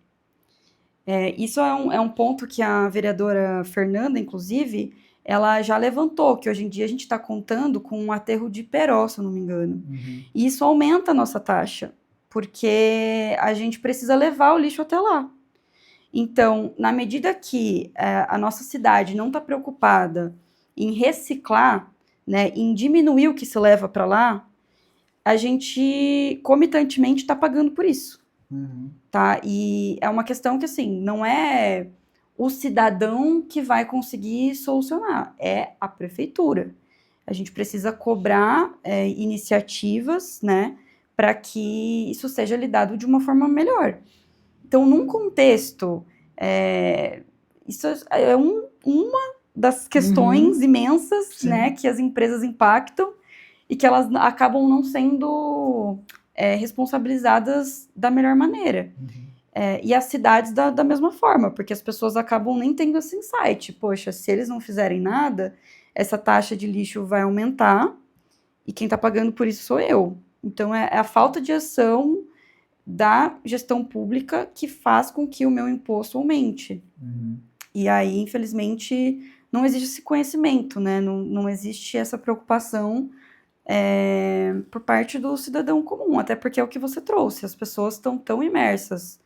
Isso é um ponto que a vereadora Fernanda, inclusive, ela já levantou, que hoje em dia a gente está contando com um aterro de Peró, se eu não me engano. Uhum. E isso aumenta a nossa taxa, porque a gente precisa levar o lixo até lá. Então, na medida que a nossa cidade não está preocupada em reciclar, né, em diminuir o que se leva para lá, a gente, comitantemente, está pagando por isso. Uhum. Tá? E é uma questão que, assim, não é o cidadão que vai conseguir solucionar, é a prefeitura. A gente precisa cobrar iniciativas, né, para que isso seja lidado de uma forma melhor. Então, num contexto, isso é uma das questões imensas, Sim, né, que as empresas impactam e que elas acabam não sendo responsabilizadas da melhor maneira. Uhum. E as cidades da mesma forma, porque as pessoas acabam nem tendo esse insight. Poxa, se eles não fizerem nada, essa taxa de lixo vai aumentar e quem está pagando por isso sou eu. Então, é a falta de ação da gestão pública que faz com que o meu imposto aumente. Uhum. E aí, infelizmente, não existe esse conhecimento, né? Não existe essa preocupação por parte do cidadão comum, até porque é o que você trouxe, as pessoas estão tão imersas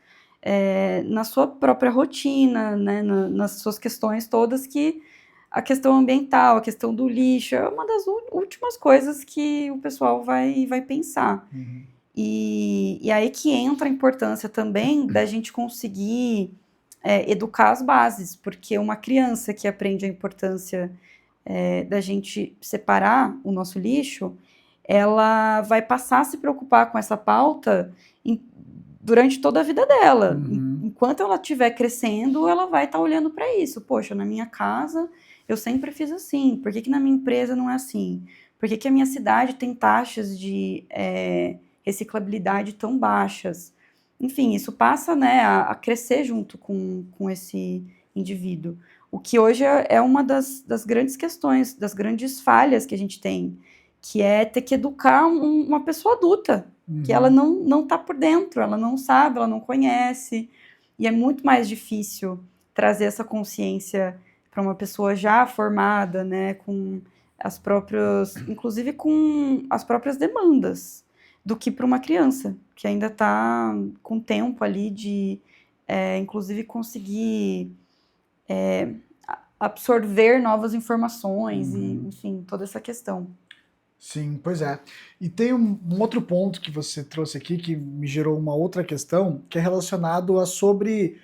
na sua própria rotina, né, nas suas questões todas, que a questão ambiental, a questão do lixo, é uma das últimas coisas que o pessoal vai pensar. Uhum. E aí que entra a importância também da gente conseguir educar as bases, porque uma criança que aprende a importância da gente separar o nosso lixo, ela vai passar a se preocupar com essa pauta durante toda a vida dela. Uhum. Enquanto ela estiver crescendo, ela vai estar olhando para isso. Poxa, na minha casa eu sempre fiz assim, por que na minha empresa não é assim? Por que a minha cidade tem taxas de reciclabilidade tão baixas. Enfim, isso passa, né, a crescer junto com esse indivíduo. O que hoje é uma das grandes questões, das grandes falhas que a gente tem, que é ter que educar uma pessoa adulta, que ela não está por dentro, ela não sabe, ela não conhece, e é muito mais difícil trazer essa consciência para uma pessoa já formada, né, com as próprias, inclusive com as próprias demandas, do que para uma criança, que ainda está com tempo ali de, inclusive, conseguir absorver novas informações e, enfim, toda essa questão. Sim, pois é. E tem um outro ponto que você trouxe aqui que me gerou uma outra questão, que é relacionado a sobre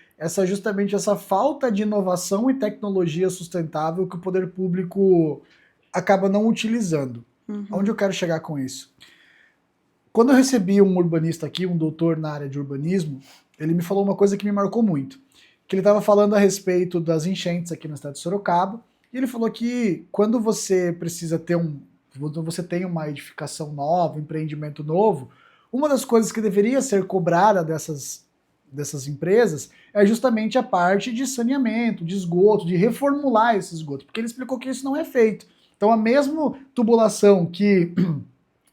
justamente essa falta de inovação e tecnologia sustentável que o poder público acaba não utilizando. Onde eu quero chegar com isso? Quando eu recebi um urbanista aqui, um doutor na área de urbanismo, ele me falou uma coisa que me marcou muito, que ele estava falando a respeito das enchentes aqui na cidade de Sorocaba, e ele falou que quando você precisa ter quando você tem uma edificação nova, um empreendimento novo, uma das coisas que deveria ser cobrada dessas empresas é justamente a parte de saneamento, de esgoto, de reformular esse esgoto, porque ele explicou que isso não é feito. Então a mesma tubulação que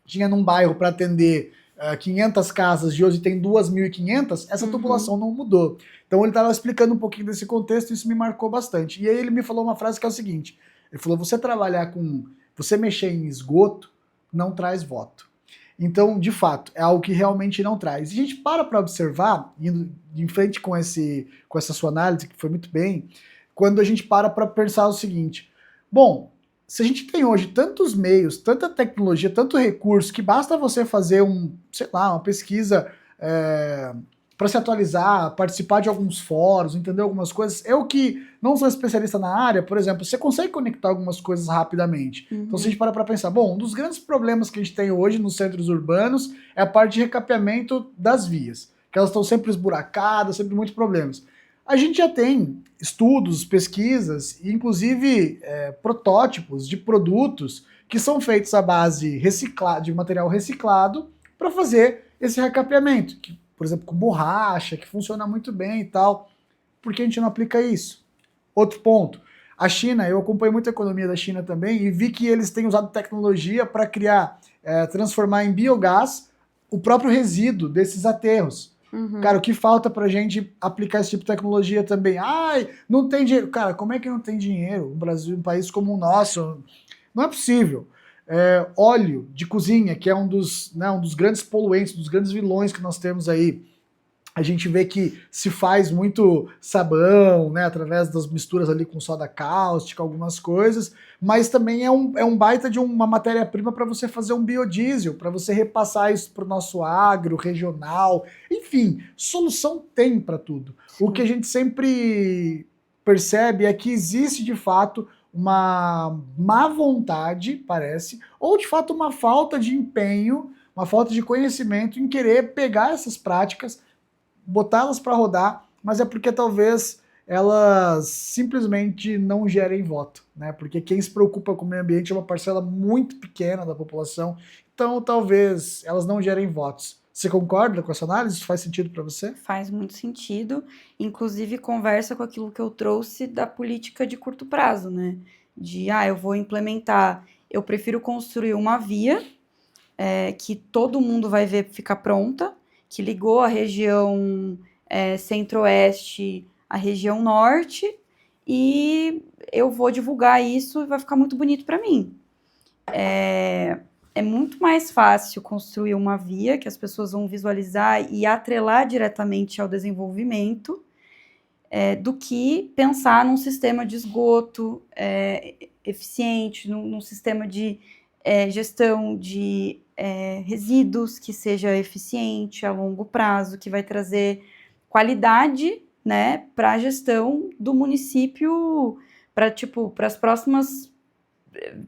tinha num bairro para atender 500 casas e hoje tem 2.500, essa tubulação não mudou. Então ele estava explicando um pouquinho desse contexto e isso me marcou bastante. E aí ele me falou uma frase que é o seguinte, ele falou, você mexer em esgoto não traz voto. Então, de fato, é algo que realmente não traz. E a gente para observar, indo em frente com essa sua análise, que foi muito bem, quando a gente para pensar o seguinte, bom, se a gente tem hoje tantos meios, tanta tecnologia, tanto recurso, que basta você fazer uma pesquisa para se atualizar, participar de alguns fóruns, entender algumas coisas. Eu que não sou especialista na área, por exemplo, você consegue conectar algumas coisas rapidamente. Então se a gente para pensar, bom, um dos grandes problemas que a gente tem hoje nos centros urbanos é a parte de recapeamento das vias, que elas estão sempre esburacadas, sempre muitos problemas. A gente já tem estudos, pesquisas e inclusive protótipos de produtos que são feitos à base de material reciclado para fazer esse recapeamento, que, por exemplo, com borracha, que funciona muito bem e tal. Por que a gente não aplica isso? Outro ponto, a China, eu acompanho muito a economia da China também e vi que eles têm usado tecnologia para transformar em biogás o próprio resíduo desses aterros. Cara, o que falta pra gente aplicar esse tipo de tecnologia também? Ai, não tem dinheiro. Cara, como é que não tem dinheiro? O Brasil, um país como o nosso, não é possível. Óleo de cozinha, que é um dos grandes poluentes, dos grandes vilões que nós temos aí. A gente vê que se faz muito sabão, né, através das misturas ali com soda cáustica, algumas coisas, mas também é um baita de uma matéria-prima para você fazer um biodiesel, para você repassar isso para o nosso agro, regional, enfim, solução tem para tudo. Sim. O que a gente sempre percebe é que existe de fato uma má vontade, parece, ou de fato uma falta de empenho, uma falta de conhecimento em querer pegar essas práticas, botá-las para rodar, mas é porque talvez elas simplesmente não gerem voto, né? Porque quem se preocupa com o meio ambiente é uma parcela muito pequena da população, então talvez elas não gerem votos. Você concorda com essa análise? Isso faz sentido para você? Faz muito sentido, inclusive conversa com aquilo que eu trouxe da política de curto prazo, né? Eu vou implementar, eu prefiro construir uma via que todo mundo vai ver ficar pronta, que ligou a região centro-oeste à região norte, e eu vou divulgar isso e vai ficar muito bonito para mim. É muito mais fácil construir uma via que as pessoas vão visualizar e atrelar diretamente ao desenvolvimento do que pensar num sistema de esgoto eficiente, num sistema de gestão de resíduos que seja eficiente a longo prazo, que vai trazer qualidade, né, para a gestão do município para as próximas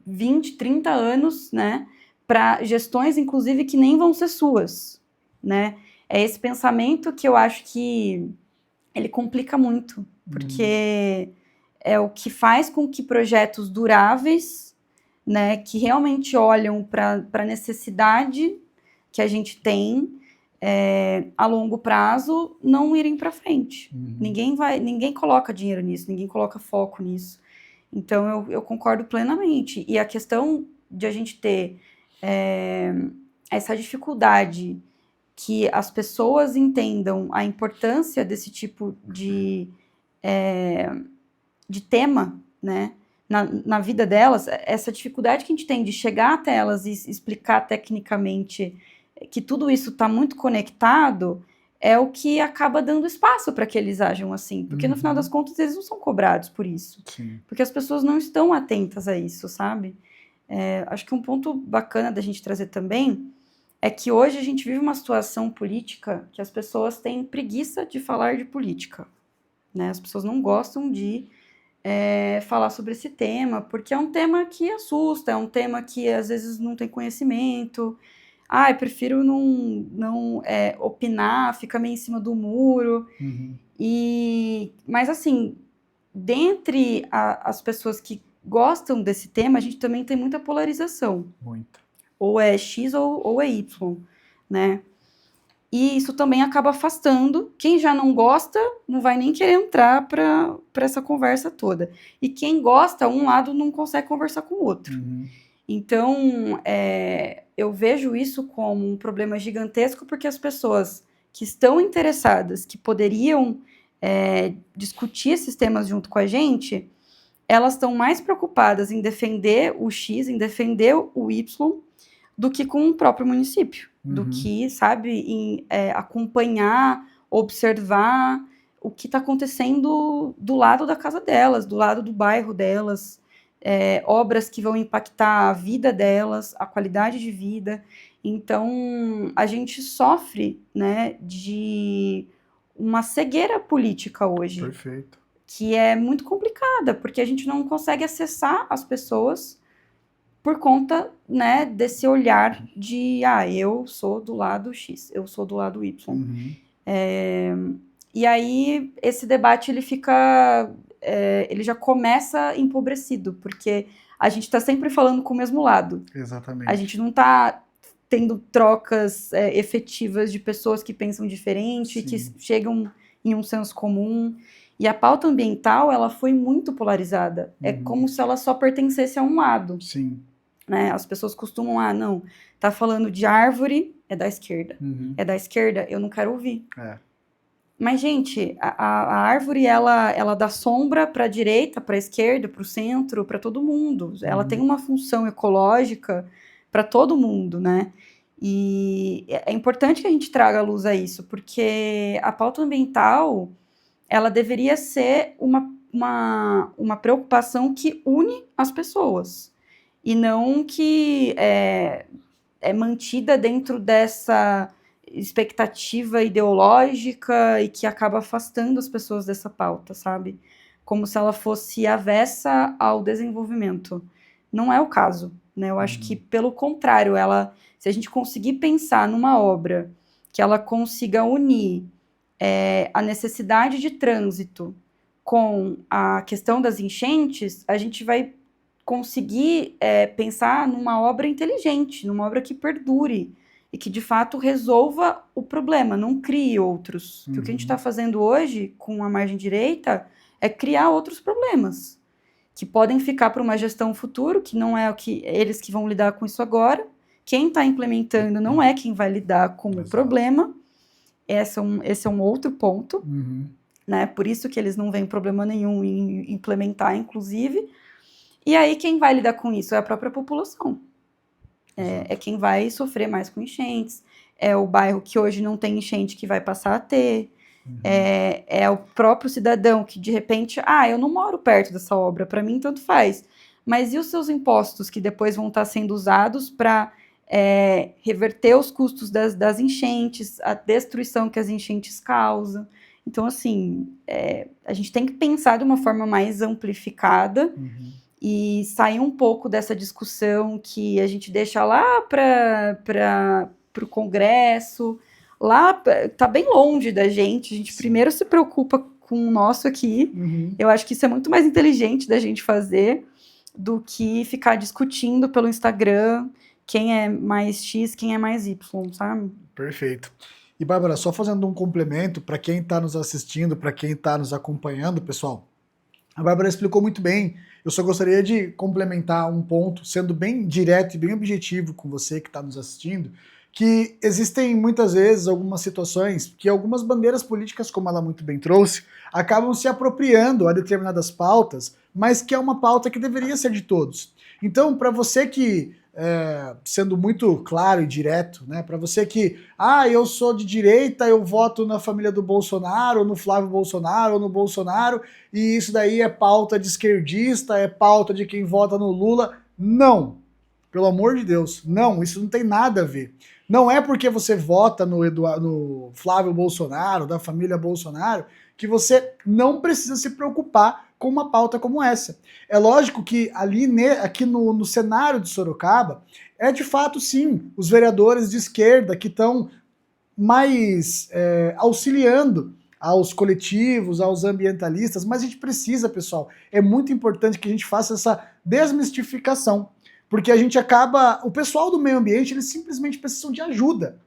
20, 30 anos, né, para gestões, inclusive, que nem vão ser suas, né? É esse pensamento que eu acho que ele complica muito, porque é o que faz com que projetos duráveis, né, que realmente olham para a necessidade que a gente tem a longo prazo não irem para frente. Ninguém coloca dinheiro nisso, ninguém coloca foco nisso. Então, eu concordo plenamente. E a questão de a gente ter essa dificuldade que as pessoas entendam a importância desse tipo de tema, né, na vida delas, essa dificuldade que a gente tem de chegar até elas e explicar tecnicamente que tudo isso está muito conectado, é o que acaba dando espaço para que eles ajam assim. Porque, no final das contas, eles não são cobrados por isso. Sim. Porque as pessoas não estão atentas a isso, sabe? Acho que um ponto bacana da gente trazer também é que hoje a gente vive uma situação política que as pessoas têm preguiça de falar de política, né? As pessoas não gostam de falar sobre esse tema, porque é um tema que assusta, é um tema que às vezes não tem conhecimento. Eu prefiro não opinar, fica meio em cima do muro. Mas, assim, dentre as pessoas que gostam desse tema, a gente também tem muita polarização. Muita. Ou é X ou é Y, né? E isso também acaba afastando. Quem já não gosta não vai nem querer entrar para essa conversa toda. E quem gosta, um lado não consegue conversar com o outro. Então, eu vejo isso como um problema gigantesco, porque as pessoas que estão interessadas, que poderiam discutir esses temas junto com a gente, elas estão mais preocupadas em defender o X, em defender o Y, do que com o próprio município. Do que, sabe, em acompanhar, observar o que está acontecendo do lado da casa delas, do lado do bairro delas, obras que vão impactar a vida delas, a qualidade de vida. Então, a gente sofre, né, de uma cegueira política hoje. Perfeito. Que é muito complicada, porque a gente não consegue acessar as pessoas por conta, né, desse olhar de, eu sou do lado X, eu sou do lado Y. E aí, esse debate, ele fica... ele já começa empobrecido, porque a gente está sempre falando com o mesmo lado. Exatamente. A gente não está tendo trocas efetivas de pessoas que pensam diferente, que chegam em um senso comum. E a pauta ambiental, ela foi muito polarizada. É como se ela só pertencesse a um lado. Sim. Né? As pessoas costumam, não, tá falando de árvore, é da esquerda. É da esquerda, eu não quero ouvir. Mas, gente, a árvore, ela dá sombra para a direita, para a esquerda, para o centro, para todo mundo. Ela tem uma função ecológica para todo mundo, né? E é importante que a gente traga à luz a isso, porque a pauta ambiental, ela deveria ser uma preocupação que une as pessoas. E não que é mantida dentro dessa expectativa ideológica e que acaba afastando as pessoas dessa pauta, sabe? Como se ela fosse avessa ao desenvolvimento. Não é o caso, né? Eu acho que, pelo contrário, se a gente conseguir pensar numa obra que ela consiga unir a necessidade de trânsito com a questão das enchentes, a gente vai conseguir pensar numa obra inteligente, numa obra que perdure e que, de fato, resolva o problema, não crie outros. Porque o que a gente está fazendo hoje com a margem direita é criar outros problemas, que podem ficar para uma gestão futuro, que não é eles que vão lidar com isso agora. Quem está implementando não é quem vai lidar com o problema. Esse é um outro ponto. Né? Por isso que eles não veem problema nenhum em implementar, inclusive. E aí, quem vai lidar com isso é a própria população. É quem vai sofrer mais com enchentes. É o bairro que hoje não tem enchente que vai passar a ter. É o próprio cidadão que, de repente, eu não moro perto dessa obra, para mim tanto faz. Mas e os seus impostos que depois vão estar sendo usados para reverter os custos das enchentes, a destruição que as enchentes causam? Então, assim, a gente tem que pensar de uma forma mais amplificada e sair um pouco dessa discussão que a gente deixa lá para o Congresso, lá tá bem longe da gente. A gente primeiro se preocupa com o nosso aqui. Eu acho que isso é muito mais inteligente da gente fazer do que ficar discutindo pelo Instagram, quem é mais X, quem é mais Y, sabe? Perfeito. E, Bárbara, só fazendo um complemento para quem está nos assistindo, para quem está nos acompanhando, pessoal, a Bárbara explicou muito bem. Eu só gostaria de complementar um ponto, sendo bem direto e bem objetivo com você que está nos assistindo, que existem muitas vezes algumas situações que algumas bandeiras políticas, como ela muito bem trouxe, acabam se apropriando a determinadas pautas, mas que é uma pauta que deveria ser de todos. Então, para você que sendo muito claro e direto, né? Para você que, eu sou de direita, eu voto na família do Bolsonaro, ou no Flávio Bolsonaro, ou no Bolsonaro, e isso daí é pauta de esquerdista, é pauta de quem vota no Lula. Não! Pelo amor de Deus, não, isso não tem nada a ver. Não é porque você vota no Flávio Bolsonaro, da família Bolsonaro, que você não precisa se preocupar com uma pauta como essa. É lógico que aqui no cenário de Sorocaba, é de fato sim, os vereadores de esquerda que estão mais auxiliando aos coletivos, aos ambientalistas, mas a gente precisa, pessoal, é muito importante que a gente faça essa desmistificação, porque a gente acaba, o pessoal do meio ambiente, eles simplesmente precisam de ajuda.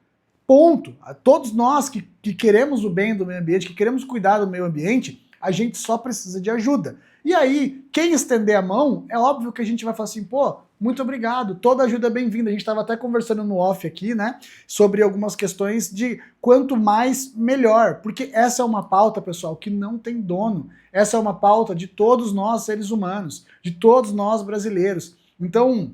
Ponto. Todos nós que queremos o bem do meio ambiente, que queremos cuidar do meio ambiente, a gente só precisa de ajuda. E aí, quem estender a mão, é óbvio que a gente vai falar assim, pô, muito obrigado, toda ajuda é bem-vinda. A gente estava até conversando no off aqui, né, sobre algumas questões de quanto mais, melhor. Porque essa é uma pauta, pessoal, que não tem dono. Essa é uma pauta de todos nós, seres humanos, de todos nós, brasileiros. Então,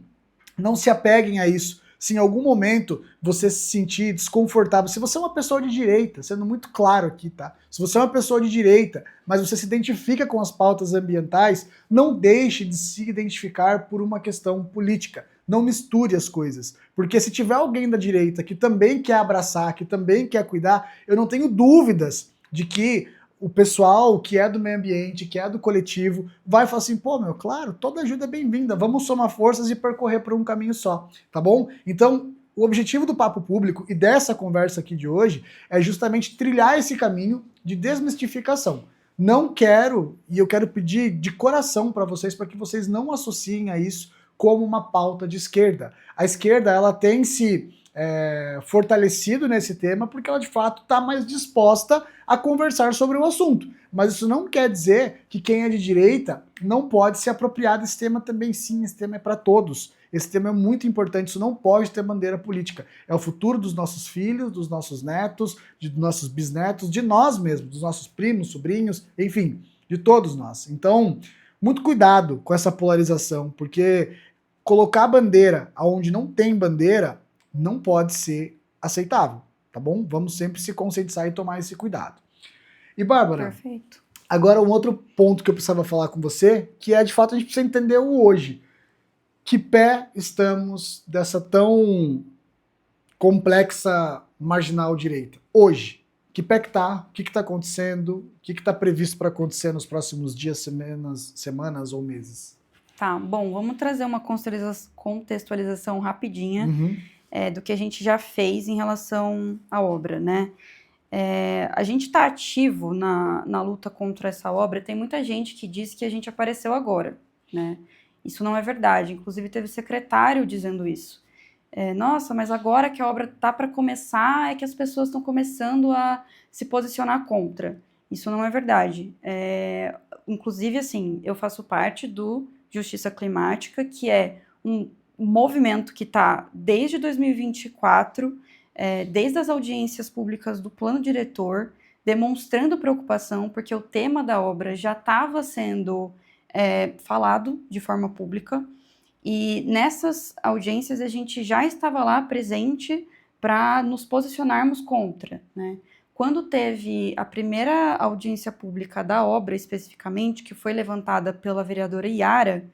não se apeguem a isso. Se em algum momento você se sentir desconfortável, se você é uma pessoa de direita, sendo muito claro aqui, tá? Se você é uma pessoa de direita, mas você se identifica com as pautas ambientais, não deixe de se identificar por uma questão política. Não misture as coisas. Porque se tiver alguém da direita que também quer abraçar, que também quer cuidar, eu não tenho dúvidas de que o pessoal que é do meio ambiente, que é do coletivo, vai falar assim, pô, meu, claro, toda ajuda é bem-vinda, vamos somar forças e percorrer por um caminho só, tá bom? Então, o objetivo do Papo Público e dessa conversa aqui de hoje é justamente trilhar esse caminho de desmistificação. Não quero, e eu quero pedir de coração para vocês, para que vocês não associem a isso como uma pauta de esquerda. A esquerda, ela tem se fortalecido nesse tema porque ela de fato está mais disposta a conversar sobre o assunto. Mas isso não quer dizer que quem é de direita não pode se apropriar desse tema também. Sim, esse tema é para todos. Esse tema é muito importante, isso não pode ter bandeira política. É o futuro dos nossos filhos, dos nossos netos, dos nossos bisnetos, de nós mesmos, dos nossos primos, sobrinhos, enfim, de todos nós. Então, muito cuidado com essa polarização, porque colocar bandeira onde não tem bandeira não pode ser aceitável, tá bom? Vamos sempre se conscientizar e tomar esse cuidado. E, Bárbara, Perfeito. Agora um outro ponto que eu precisava falar com você, que é, de fato, a gente precisa entender o hoje. Que pé estamos dessa tão complexa marginal direita? Hoje. Que pé que tá? O que tá acontecendo? O que tá previsto para acontecer nos próximos dias, semanas ou meses? Tá, bom, vamos trazer uma contextualização rapidinha do que a gente já fez em relação à obra, né? A gente está ativo na luta contra essa obra. Tem muita gente que diz que a gente apareceu agora, né? Isso não é verdade. Inclusive teve secretário dizendo isso. Nossa, mas agora que a obra está para começar é que as pessoas estão começando a se posicionar contra. Isso não é verdade. Inclusive, assim, eu faço parte do Justiça Climática, que é um movimento que está desde 2024, desde as audiências públicas do plano diretor, demonstrando preocupação, porque o tema da obra já estava sendo falado de forma pública, e nessas audiências a gente já estava lá presente para nos posicionarmos contra, né? Quando teve a primeira audiência pública da obra, especificamente, que foi levantada pela vereadora Yara,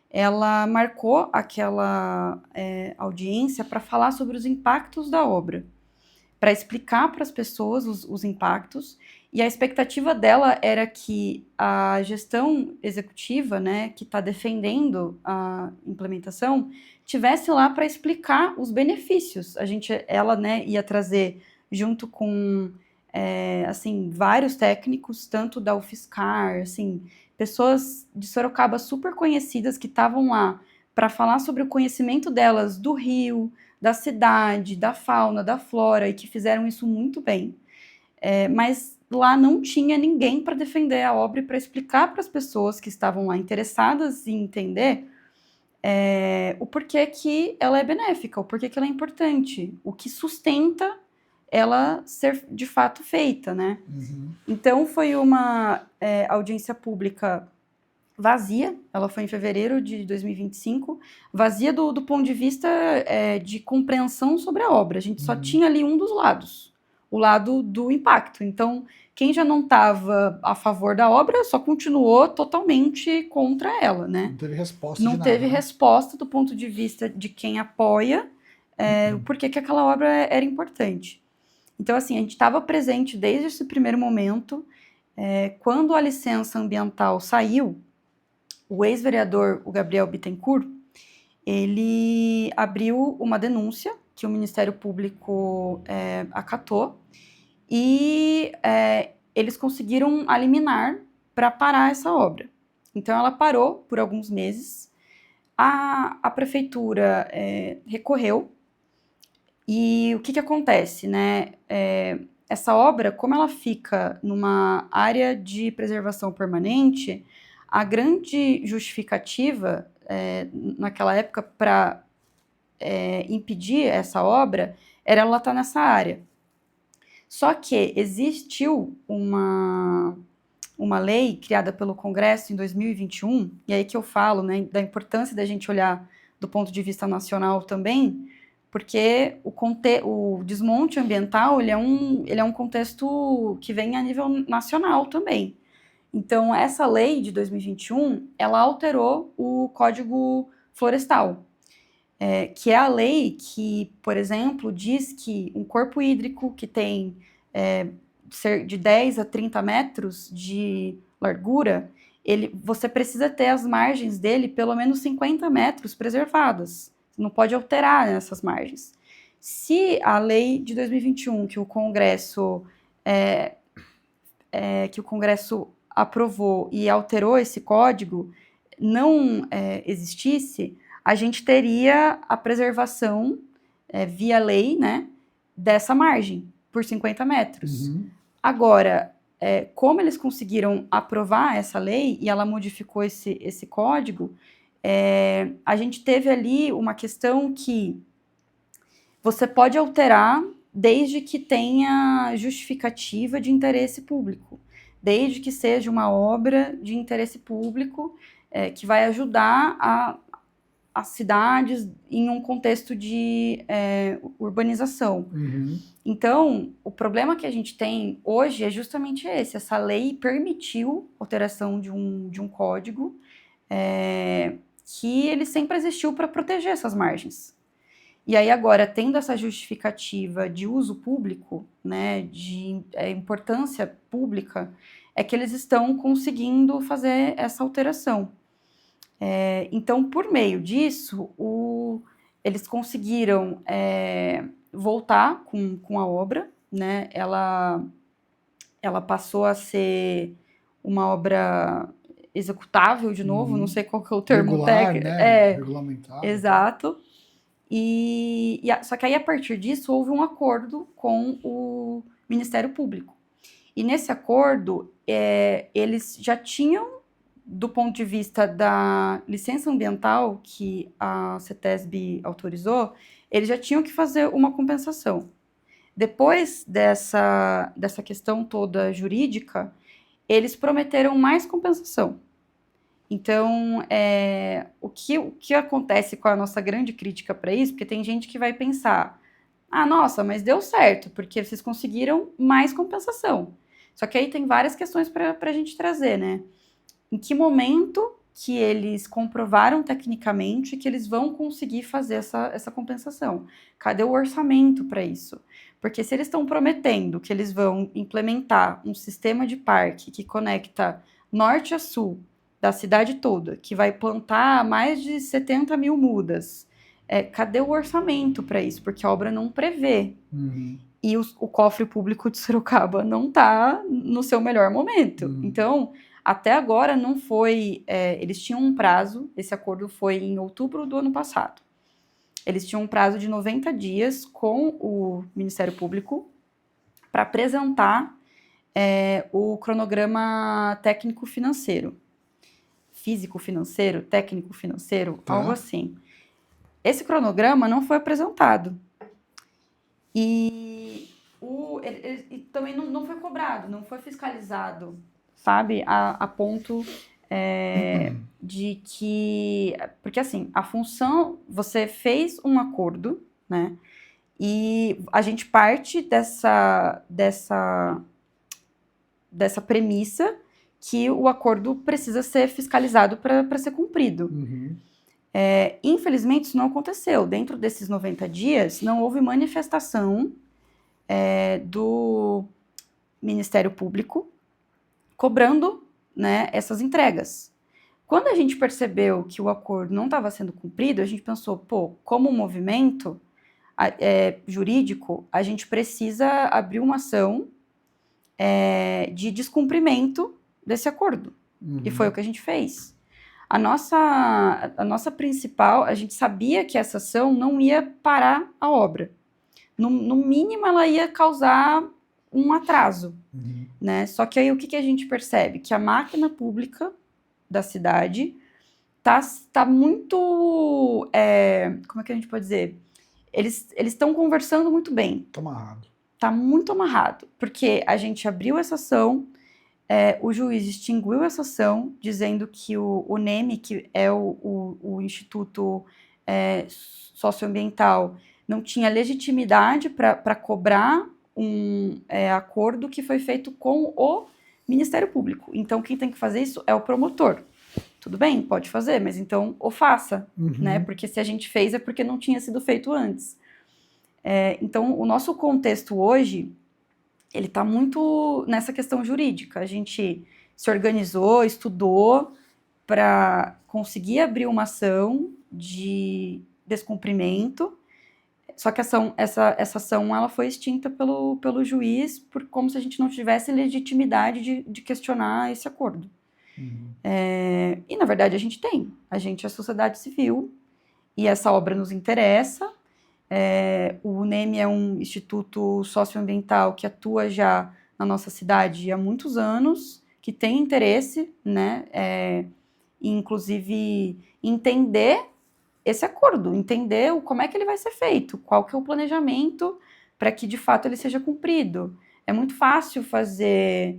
ela marcou aquela audiência para falar sobre os impactos da obra, para explicar para as pessoas os impactos, e a expectativa dela era que a gestão executiva, né, que está defendendo a implementação, tivesse lá para explicar os benefícios. Ela, né, ia trazer junto com assim, vários técnicos, tanto da UFSCar, assim, pessoas de Sorocaba super conhecidas que estavam lá para falar sobre o conhecimento delas do rio, da cidade, da fauna, da flora, e que fizeram isso muito bem. Mas lá não tinha ninguém para defender a obra e para explicar para as pessoas que estavam lá interessadas em entender o porquê que ela é benéfica, o porquê que ela é importante, o que sustenta ela ser de fato feita, né? Uhum. Então foi uma audiência pública vazia, ela foi em fevereiro de 2025, vazia do ponto de vista de compreensão sobre a obra. A gente só tinha ali um dos lados, o lado do impacto. Então, quem já não estava a favor da obra só continuou totalmente contra ela, né? Não teve resposta Não de nada, teve né? resposta do ponto de vista de quem apoia o porquê que aquela obra era importante. Então, assim, a gente estava presente desde esse primeiro momento. Quando a licença ambiental saiu, o ex-vereador, o Gabriel Bittencourt, ele abriu uma denúncia que o Ministério Público acatou e eles conseguiram a liminar para parar essa obra. Então, ela parou por alguns meses. A prefeitura recorreu e o que acontece, né? Essa obra, como ela fica numa área de preservação permanente, a grande justificativa naquela época para impedir essa obra era ela estar nessa área. Só que existiu uma lei criada pelo Congresso em 2021, e aí que eu falo, né, da importância da gente olhar do ponto de vista nacional também, porque o desmonte ambiental ele é um contexto que vem a nível nacional também. Então, essa lei de 2021, ela alterou o Código Florestal, que é a lei que, por exemplo, diz que um corpo hídrico que tem de 10 a 30 metros de largura, você precisa ter as margens dele pelo menos 50 metros preservadas. Você não pode alterar essas margens. Se a lei de 2021, que o Congresso aprovou e alterou esse código, não existisse, a gente teria a preservação via lei, né, dessa margem, por 50 metros. Uhum. Agora, como eles conseguiram aprovar essa lei e ela modificou esse código, a gente teve ali uma questão que você pode alterar desde que tenha justificativa de interesse público, desde que seja uma obra de interesse público que vai ajudar as cidades em um contexto de urbanização. Uhum. Então, o problema que a gente tem hoje é justamente esse. Essa lei permitiu a alteração de um código que ele sempre existiu para proteger essas margens. E aí agora, tendo essa justificativa de uso público, né, de importância pública, é que eles estão conseguindo fazer essa alteração. Então, por meio disso, eles conseguiram voltar com a obra, né? Ela passou a ser uma obra executável de novo, não sei qual que é o termo regular, técnico. né? Regulamentar. Exato. Só que aí, a partir disso, houve um acordo com o Ministério Público. E nesse acordo, eles já tinham, do ponto de vista da licença ambiental que a CETESB autorizou, eles já tinham que fazer uma compensação. Depois dessa questão toda jurídica, eles prometeram mais compensação. Então, o que acontece com a nossa grande crítica para isso? Porque tem gente que vai pensar, nossa, mas deu certo, porque vocês conseguiram mais compensação. Só que aí tem várias questões para a gente trazer, né? Em que momento que eles comprovaram tecnicamente que eles vão conseguir fazer essa compensação? Cadê o orçamento para isso? Porque se eles estão prometendo que eles vão implementar um sistema de parque que conecta norte a sul da cidade toda, que vai plantar mais de 70 mil mudas, cadê o orçamento para isso? Porque a obra não prevê. Uhum. E o cofre público de Sorocaba não está no seu melhor momento. Então, Até agora não foi... eles tinham um prazo, esse acordo foi em outubro do ano passado. Eles tinham um prazo de 90 dias com o Ministério Público para apresentar o cronograma técnico-financeiro. Físico-financeiro, técnico-financeiro, algo assim. Esse cronograma não foi apresentado. E também não foi cobrado, não foi fiscalizado, sabe? A ponto de que... Porque, assim, a função... Você fez um acordo, né? E a gente parte dessa premissa que o acordo precisa ser fiscalizado para ser cumprido. Uhum. Infelizmente, isso não aconteceu. Dentro desses 90 dias, não houve manifestação do Ministério Público cobrando, né, essas entregas. Quando a gente percebeu que o acordo não estava sendo cumprido, a gente pensou, pô, como movimento jurídico, a gente precisa abrir uma ação de descumprimento desse acordo. Uhum. E foi o que a gente fez. A nossa principal, a gente sabia que essa ação não ia parar a obra. No mínimo, ela ia causar um atraso. Uhum. Né? Só que aí o que a gente percebe? Que a máquina pública da cidade tá muito... como é que a gente pode dizer? Eles estão conversando muito bem. Tá amarrado. Tá muito amarrado. Porque a gente abriu essa ação, o juiz extinguiu essa ação, dizendo que o NEM, que é o Instituto Socioambiental, não tinha legitimidade para cobrar um acordo que foi feito com o Ministério Público. Então, quem tem que fazer isso é o promotor. Tudo bem, pode fazer, mas então o faça, né? Porque se a gente fez é porque não tinha sido feito antes. Então, o nosso contexto hoje, ele está muito nessa questão jurídica. A gente se organizou, estudou para conseguir abrir uma ação de descumprimento. Só que essa ação ela foi extinta pelo juiz como se a gente não tivesse legitimidade de questionar esse acordo. Uhum. E, na verdade, a gente tem. A gente é sociedade civil e essa obra nos interessa. O NEM é um instituto socioambiental que atua já na nossa cidade há muitos anos, que tem interesse, né, inclusive, entender esse acordo, entender como é que ele vai ser feito, qual que é o planejamento para que, de fato, ele seja cumprido. É muito fácil fazer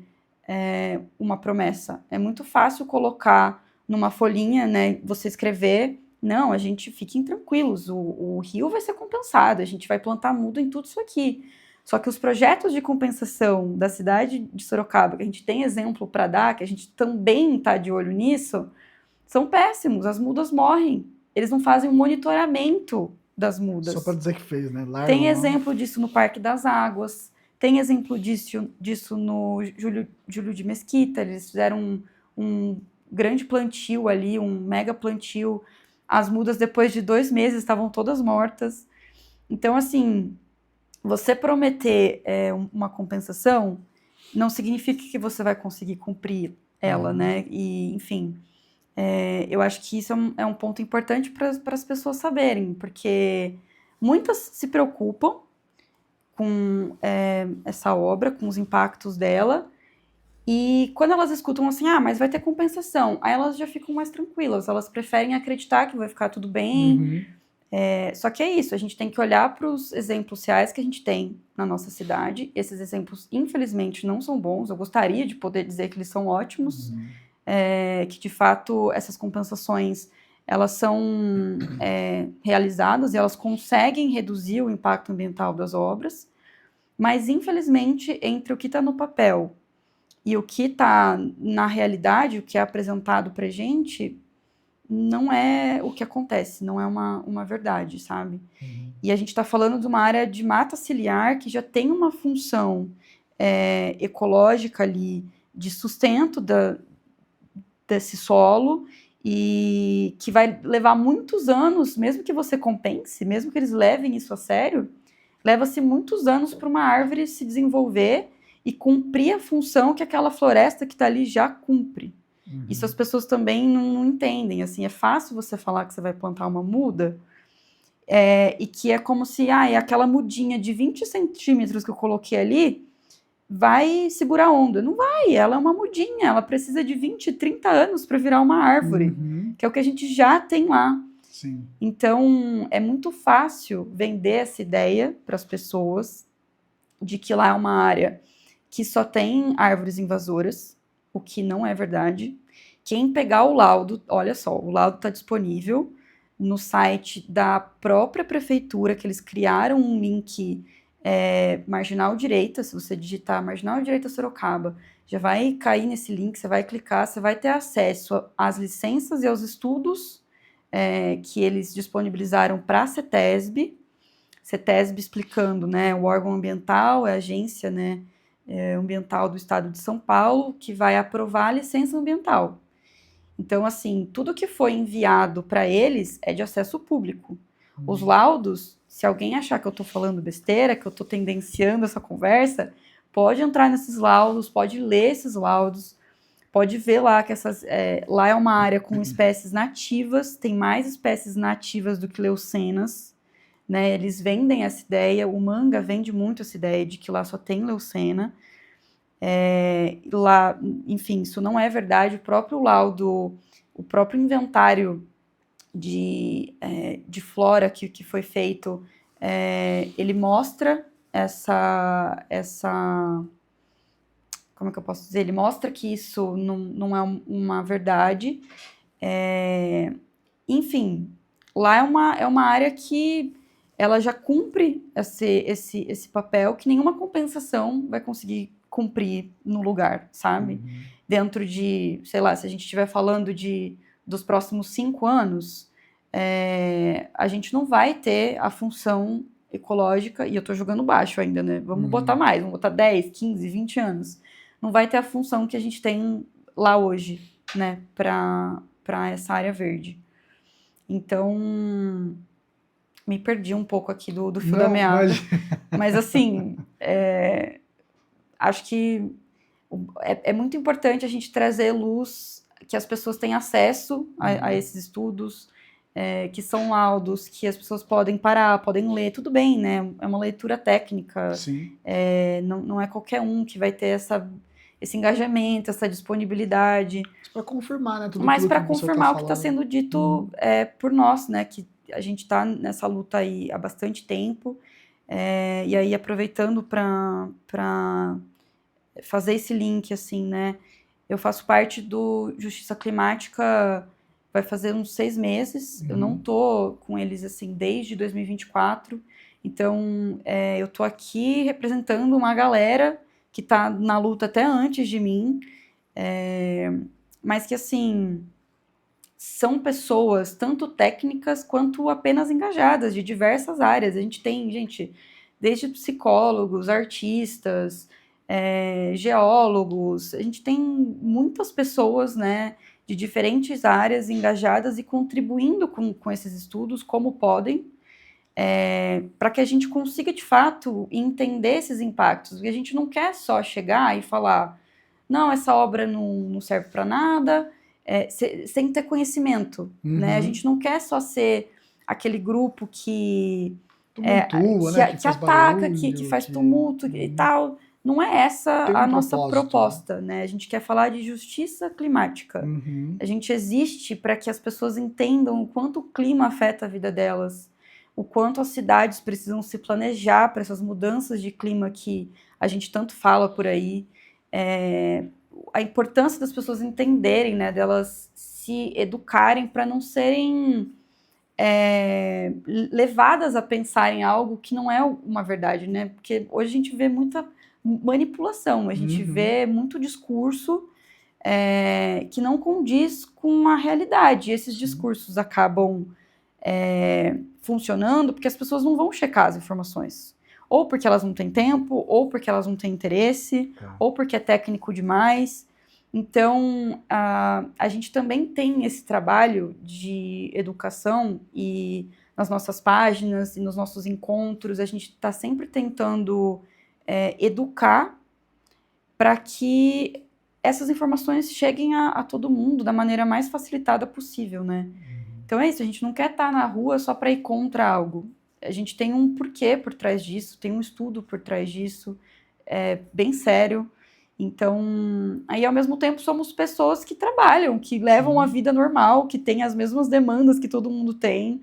uma promessa, é muito fácil colocar numa folhinha, né, você escrever, não, a gente fiquem tranquilos, o rio vai ser compensado, a gente vai plantar mudo em tudo isso aqui. Só que os projetos de compensação da cidade de Sorocaba, que a gente tem exemplo para dar, que a gente também está de olho nisso, são péssimos, as mudas morrem. Eles não fazem um monitoramento das mudas. Só para dizer que fez, né? Tem exemplo disso no Parque das Águas, tem exemplo disso no Júlio de Mesquita, eles fizeram um grande plantio ali, um mega plantio. As mudas, depois de 2 meses, estavam todas mortas. Então, assim, você prometer uma compensação não significa que você vai conseguir cumprir ela, né? E, enfim... eu acho que isso é um ponto importante para as pessoas saberem, porque muitas se preocupam com essa obra, com os impactos dela, e quando elas escutam assim, mas vai ter compensação, aí elas já ficam mais tranquilas, elas preferem acreditar que vai ficar tudo bem. Só que é isso, a gente tem que olhar para os exemplos reais que a gente tem na nossa cidade. Esses exemplos, infelizmente, não são bons, eu gostaria de poder dizer que eles são ótimos, que de fato essas compensações elas são realizadas e elas conseguem reduzir o impacto ambiental das obras, mas infelizmente entre o que está no papel e o que está na realidade, o que é apresentado para a gente, não é o que acontece, não é uma verdade, sabe? E a gente está falando de uma área de mata ciliar que já tem uma função ecológica ali, de sustento desse solo, e que vai levar muitos anos, mesmo que você compense, mesmo que eles levem isso a sério, leva-se muitos anos para uma árvore se desenvolver e cumprir a função que aquela floresta que está ali já cumpre. Isso as pessoas também não entendem. Assim, é fácil você falar que você vai plantar uma muda, e que é como se aquela mudinha de 20 centímetros que eu coloquei ali vai segurar a onda. Não vai, ela é uma mudinha, ela precisa de 20, 30 anos para virar uma árvore, que é o que a gente já tem lá. Sim. Então, é muito fácil vender essa ideia para as pessoas de que lá é uma área que só tem árvores invasoras, o que não é verdade. Quem pegar o laudo, olha só, o laudo está disponível no site da própria prefeitura, que eles criaram um link Marginal Direita. Se você digitar Marginal Direita Sorocaba, já vai cair nesse link, você vai clicar, você vai ter acesso às licenças e aos estudos que eles disponibilizaram para a CETESB. CETESB explicando, né, o órgão ambiental, é a agência, né, ambiental do estado de São Paulo, que vai aprovar a licença ambiental. Então, assim, tudo que foi enviado para eles é de acesso público. Os laudos, se alguém achar que eu estou falando besteira, que eu estou tendenciando essa conversa, pode entrar nesses laudos, pode ler esses laudos, pode ver lá que lá é uma área com espécies nativas, tem mais espécies nativas do que leucenas, né? Eles vendem essa ideia, o manga vende muito essa ideia de que lá só tem leucena. Lá, enfim, isso não é verdade. O próprio laudo, o próprio inventário de flora que foi feito, ele mostra como é que eu posso dizer? Ele mostra que isso não é uma verdade. Enfim, lá é uma área que ela já cumpre esse papel que nenhuma compensação vai conseguir cumprir no lugar, sabe? Dentro de, sei lá, se a gente estiver falando dos próximos 5 anos, a gente não vai ter a função ecológica, e eu tô jogando baixo ainda, né? Vamos botar mais, vamos botar 10, 15, 20 anos. Não vai ter a função que a gente tem lá hoje, né? Para essa área verde. Então, me perdi um pouco aqui do fio da meada. Mas assim, acho que é muito importante a gente trazer luz, que as pessoas tenham acesso a esses estudos, que são laudos, que as pessoas podem parar, podem ler, tudo bem, né? É uma leitura técnica. Sim. Não é qualquer um que vai ter esse engajamento, essa disponibilidade. Para confirmar, né? Mas para confirmar o que está sendo dito por nós, né? Que a gente está nessa luta aí há bastante tempo. E aí, aproveitando para fazer esse link, assim, né? Eu faço parte do Justiça Climática, vai fazer uns 6 meses. Eu não tô com eles, assim, desde 2024. Então, eu tô aqui representando uma galera que tá na luta até antes de mim, mas que, assim, são pessoas tanto técnicas quanto apenas engajadas de diversas áreas. A gente tem, desde psicólogos, artistas, geólogos, a gente tem muitas pessoas, né, de diferentes áreas engajadas e contribuindo com esses estudos como podem, para que a gente consiga, de fato, entender esses impactos. Porque a gente não quer só chegar e falar, não, essa obra não serve para nada, sem ter conhecimento, né? A gente não quer só ser aquele grupo que tumultua, né? Que ataca, que faz tumulto e tal. Não é essa a nossa proposta, né? A gente quer falar de justiça climática. A gente existe para que as pessoas entendam o quanto o clima afeta a vida delas, o quanto as cidades precisam se planejar para essas mudanças de clima que a gente tanto fala por aí. A importância das pessoas entenderem, né? Delas se educarem para não serem levadas a pensar em algo que não é uma verdade, né? Porque hoje a gente vê muita manipulação, a gente vê muito discurso que não condiz com a realidade. E esses discursos acabam funcionando porque as pessoas não vão checar as informações. Ou porque elas não têm tempo, ou porque elas não têm interesse, ou porque é técnico demais. Então, a gente também tem esse trabalho de educação e nas nossas páginas e nos nossos encontros, a gente está sempre tentando educar para que essas informações cheguem a todo mundo da maneira mais facilitada possível, né? Então é isso, a gente não quer estar na rua só para ir contra algo. A gente tem um porquê por trás disso, tem um estudo por trás disso, bem sério. Então, aí ao mesmo tempo somos pessoas que trabalham, que levam a vida normal, que têm as mesmas demandas que todo mundo tem.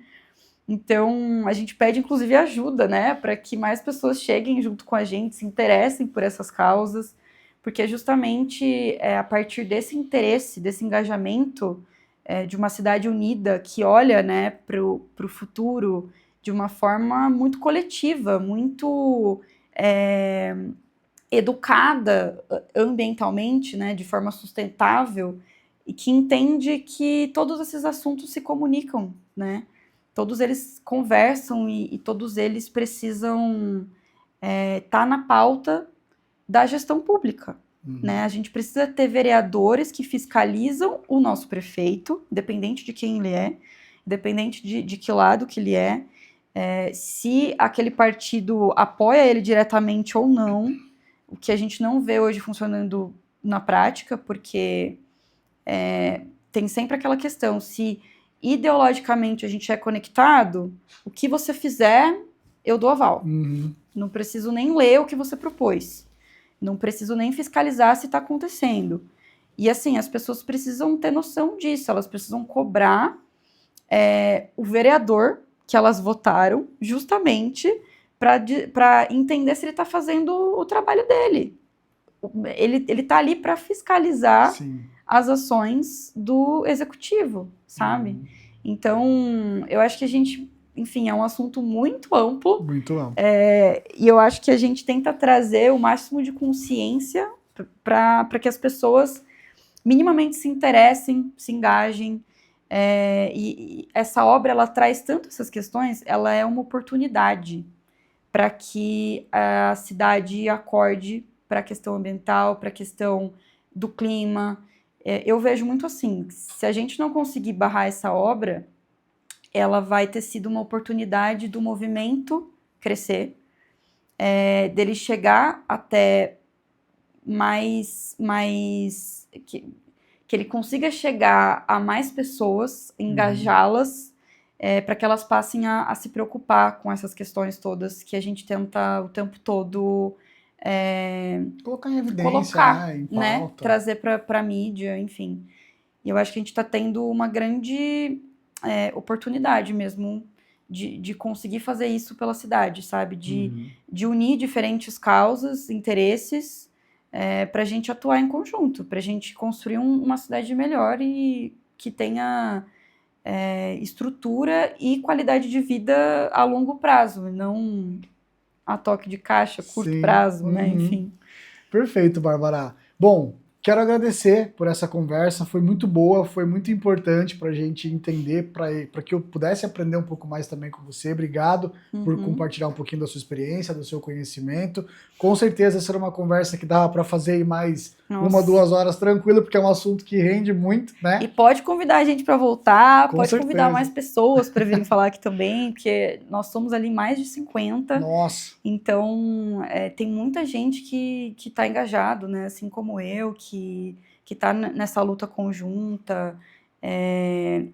Então, a gente pede inclusive ajuda, né, para que mais pessoas cheguem junto com a gente, se interessem por essas causas, porque justamente a partir desse interesse, desse engajamento de uma cidade unida que olha, né, para o futuro de uma forma muito coletiva, muito educada ambientalmente, né, de forma sustentável, e que entende que todos esses assuntos se comunicam, né? Todos eles conversam e todos eles precisam estar na pauta da gestão pública. Né? A gente precisa ter vereadores que fiscalizam o nosso prefeito, independente de quem ele é, independente de que lado que ele é, se aquele partido apoia ele diretamente ou não, o que a gente não vê hoje funcionando na prática, porque tem sempre aquela questão, se ideologicamente a gente é conectado, o que você fizer, eu dou aval. Não preciso nem ler o que você propôs. Não preciso nem fiscalizar se está acontecendo. E assim, as pessoas precisam ter noção disso, elas precisam cobrar o vereador que elas votaram justamente para entender se ele está fazendo o trabalho dele. Ele está ali para fiscalizar as ações do executivo, sabe? Então, eu acho que a gente, enfim, é um assunto muito amplo. Muito amplo. E eu acho que a gente tenta trazer o máximo de consciência para que as pessoas minimamente se interessem, se engajem. E essa obra, ela traz tanto essas questões, ela é uma oportunidade para que a cidade acorde para a questão ambiental, para a questão do clima. Eu vejo muito assim, se a gente não conseguir barrar essa obra, ela vai ter sido uma oportunidade do movimento crescer, dele chegar até que ele consiga chegar a mais pessoas, engajá-las, para que elas passem a se preocupar com essas questões todas que a gente tenta o tempo todo colocar em evidência, em pauta, né? Trazer para a mídia, enfim. E eu acho que a gente está tendo uma grande oportunidade mesmo de conseguir fazer isso pela cidade, sabe? De unir diferentes causas, interesses, para a gente atuar em conjunto, para a gente construir uma cidade melhor e que tenha estrutura e qualidade de vida a longo prazo, e não a toque de caixa, curto prazo, né? Enfim. Perfeito, Bárbara. Bom, quero agradecer por essa conversa, foi muito boa, foi muito importante para a gente entender, para que eu pudesse aprender um pouco mais também com você. Obrigado por compartilhar um pouquinho da sua experiência, do seu conhecimento. Com certeza essa era uma conversa que dava para fazer em mais 1-2 horas tranquilo, porque é um assunto que rende muito, né? E pode convidar a gente para voltar, pode convidar mais pessoas para virem falar aqui também, porque nós somos ali mais de 50. Nossa! Então, tem muita gente que está engajado, né? Assim como eu, que está nessa luta conjunta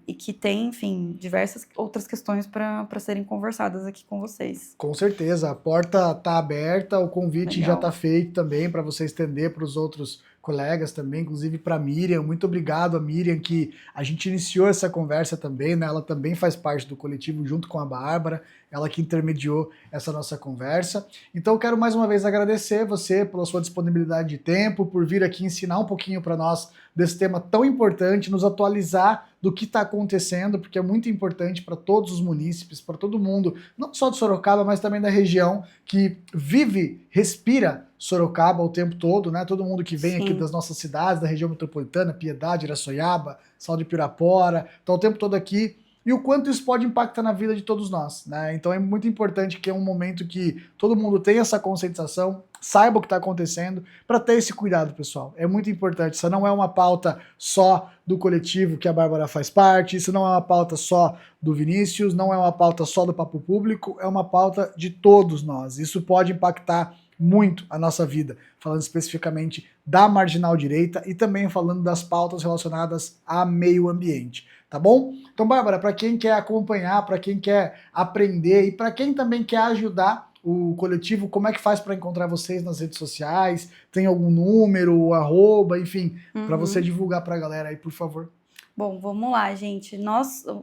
e que tem, enfim, diversas outras questões para serem conversadas aqui com vocês. Com certeza, a porta está aberta, o convite já está feito também para você estender para os outros colegas também, inclusive para a Miriam. Muito obrigado a Miriam, que a gente iniciou essa conversa também, né? Ela também faz parte do coletivo junto com a Bárbara, ela que intermediou essa nossa conversa. Então eu quero mais uma vez agradecer você pela sua disponibilidade de tempo, por vir aqui ensinar um pouquinho para nós desse tema tão importante, nos atualizar do que está acontecendo, porque é muito importante para todos os munícipes, para todo mundo, não só de Sorocaba, mas também da região, que vive, respira Sorocaba o tempo todo, né? Todo mundo que vem aqui das nossas cidades, da região metropolitana, Piedade, Iraçoiaba, Sal de Pirapora, está o tempo todo aqui, e o quanto isso pode impactar na vida de todos nós, né? Então é muito importante que é um momento que todo mundo tenha essa conscientização, saiba o que está acontecendo, para ter esse cuidado, pessoal. É muito importante. Isso não é uma pauta só do coletivo que a Bárbara faz parte, isso não é uma pauta só do Vinícius, não é uma pauta só do Papo Público, é uma pauta de todos nós. Isso pode impactar muito a nossa vida, falando especificamente da marginal direita e também falando das pautas relacionadas a meio ambiente, tá bom? Então, Bárbara, para quem quer acompanhar, para quem quer aprender e para quem também quer ajudar o coletivo, como é que faz para encontrar vocês nas redes sociais? Tem algum número, arroba, enfim, para você divulgar para a galera aí, por favor. Bom, vamos lá, gente.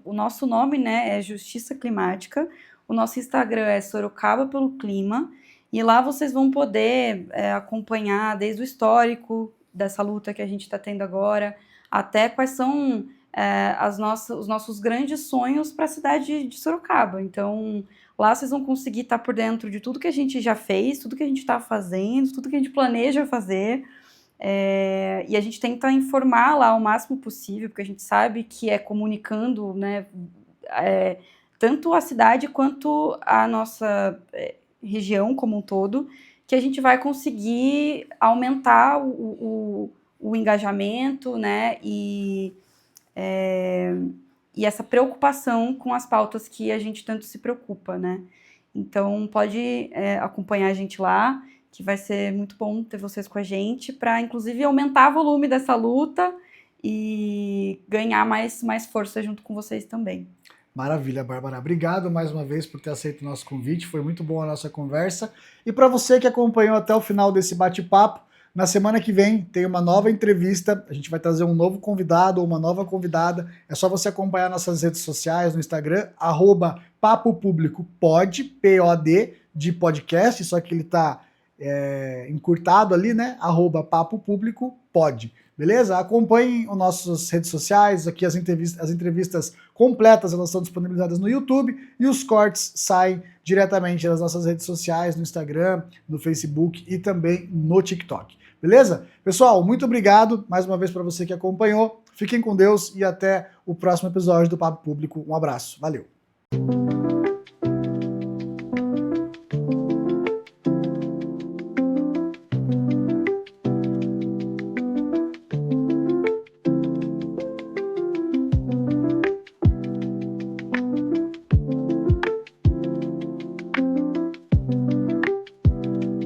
O nosso nome, né, é Justiça Climática. O nosso Instagram é Sorocaba pelo Clima. E lá vocês vão poder acompanhar desde o histórico dessa luta que a gente está tendo agora, até quais são os nossos grandes sonhos para a cidade de Sorocaba. Então, lá vocês vão conseguir estar por dentro de tudo que a gente já fez, tudo que a gente está fazendo, tudo que a gente planeja fazer. E a gente tenta informar lá o máximo possível, porque a gente sabe que é comunicando, né, tanto a cidade quanto a nossa região como um todo, que a gente vai conseguir aumentar o engajamento, né, e essa preocupação com as pautas que a gente tanto se preocupa, né. Então, pode acompanhar a gente lá, que vai ser muito bom ter vocês com a gente, para inclusive aumentar o volume dessa luta e ganhar mais força junto com vocês também. Maravilha, Bárbara. Obrigado mais uma vez por ter aceito o nosso convite, foi muito boa a nossa conversa. E para você que acompanhou até o final desse bate-papo, na semana que vem tem uma nova entrevista, a gente vai trazer um novo convidado ou uma nova convidada. É só você acompanhar nossas redes sociais no Instagram, @papopúblicopod, P-O-D, de podcast, só que ele tá encurtado ali, né? @papopúblicopod. Beleza? Acompanhem as nossas redes sociais, aqui as entrevistas completas, elas estão disponibilizadas no YouTube e os cortes saem diretamente das nossas redes sociais, no Instagram, no Facebook e também no TikTok. Beleza? Pessoal, muito obrigado mais uma vez para você que acompanhou. Fiquem com Deus e até o próximo episódio do Papo Público. Um abraço. Valeu!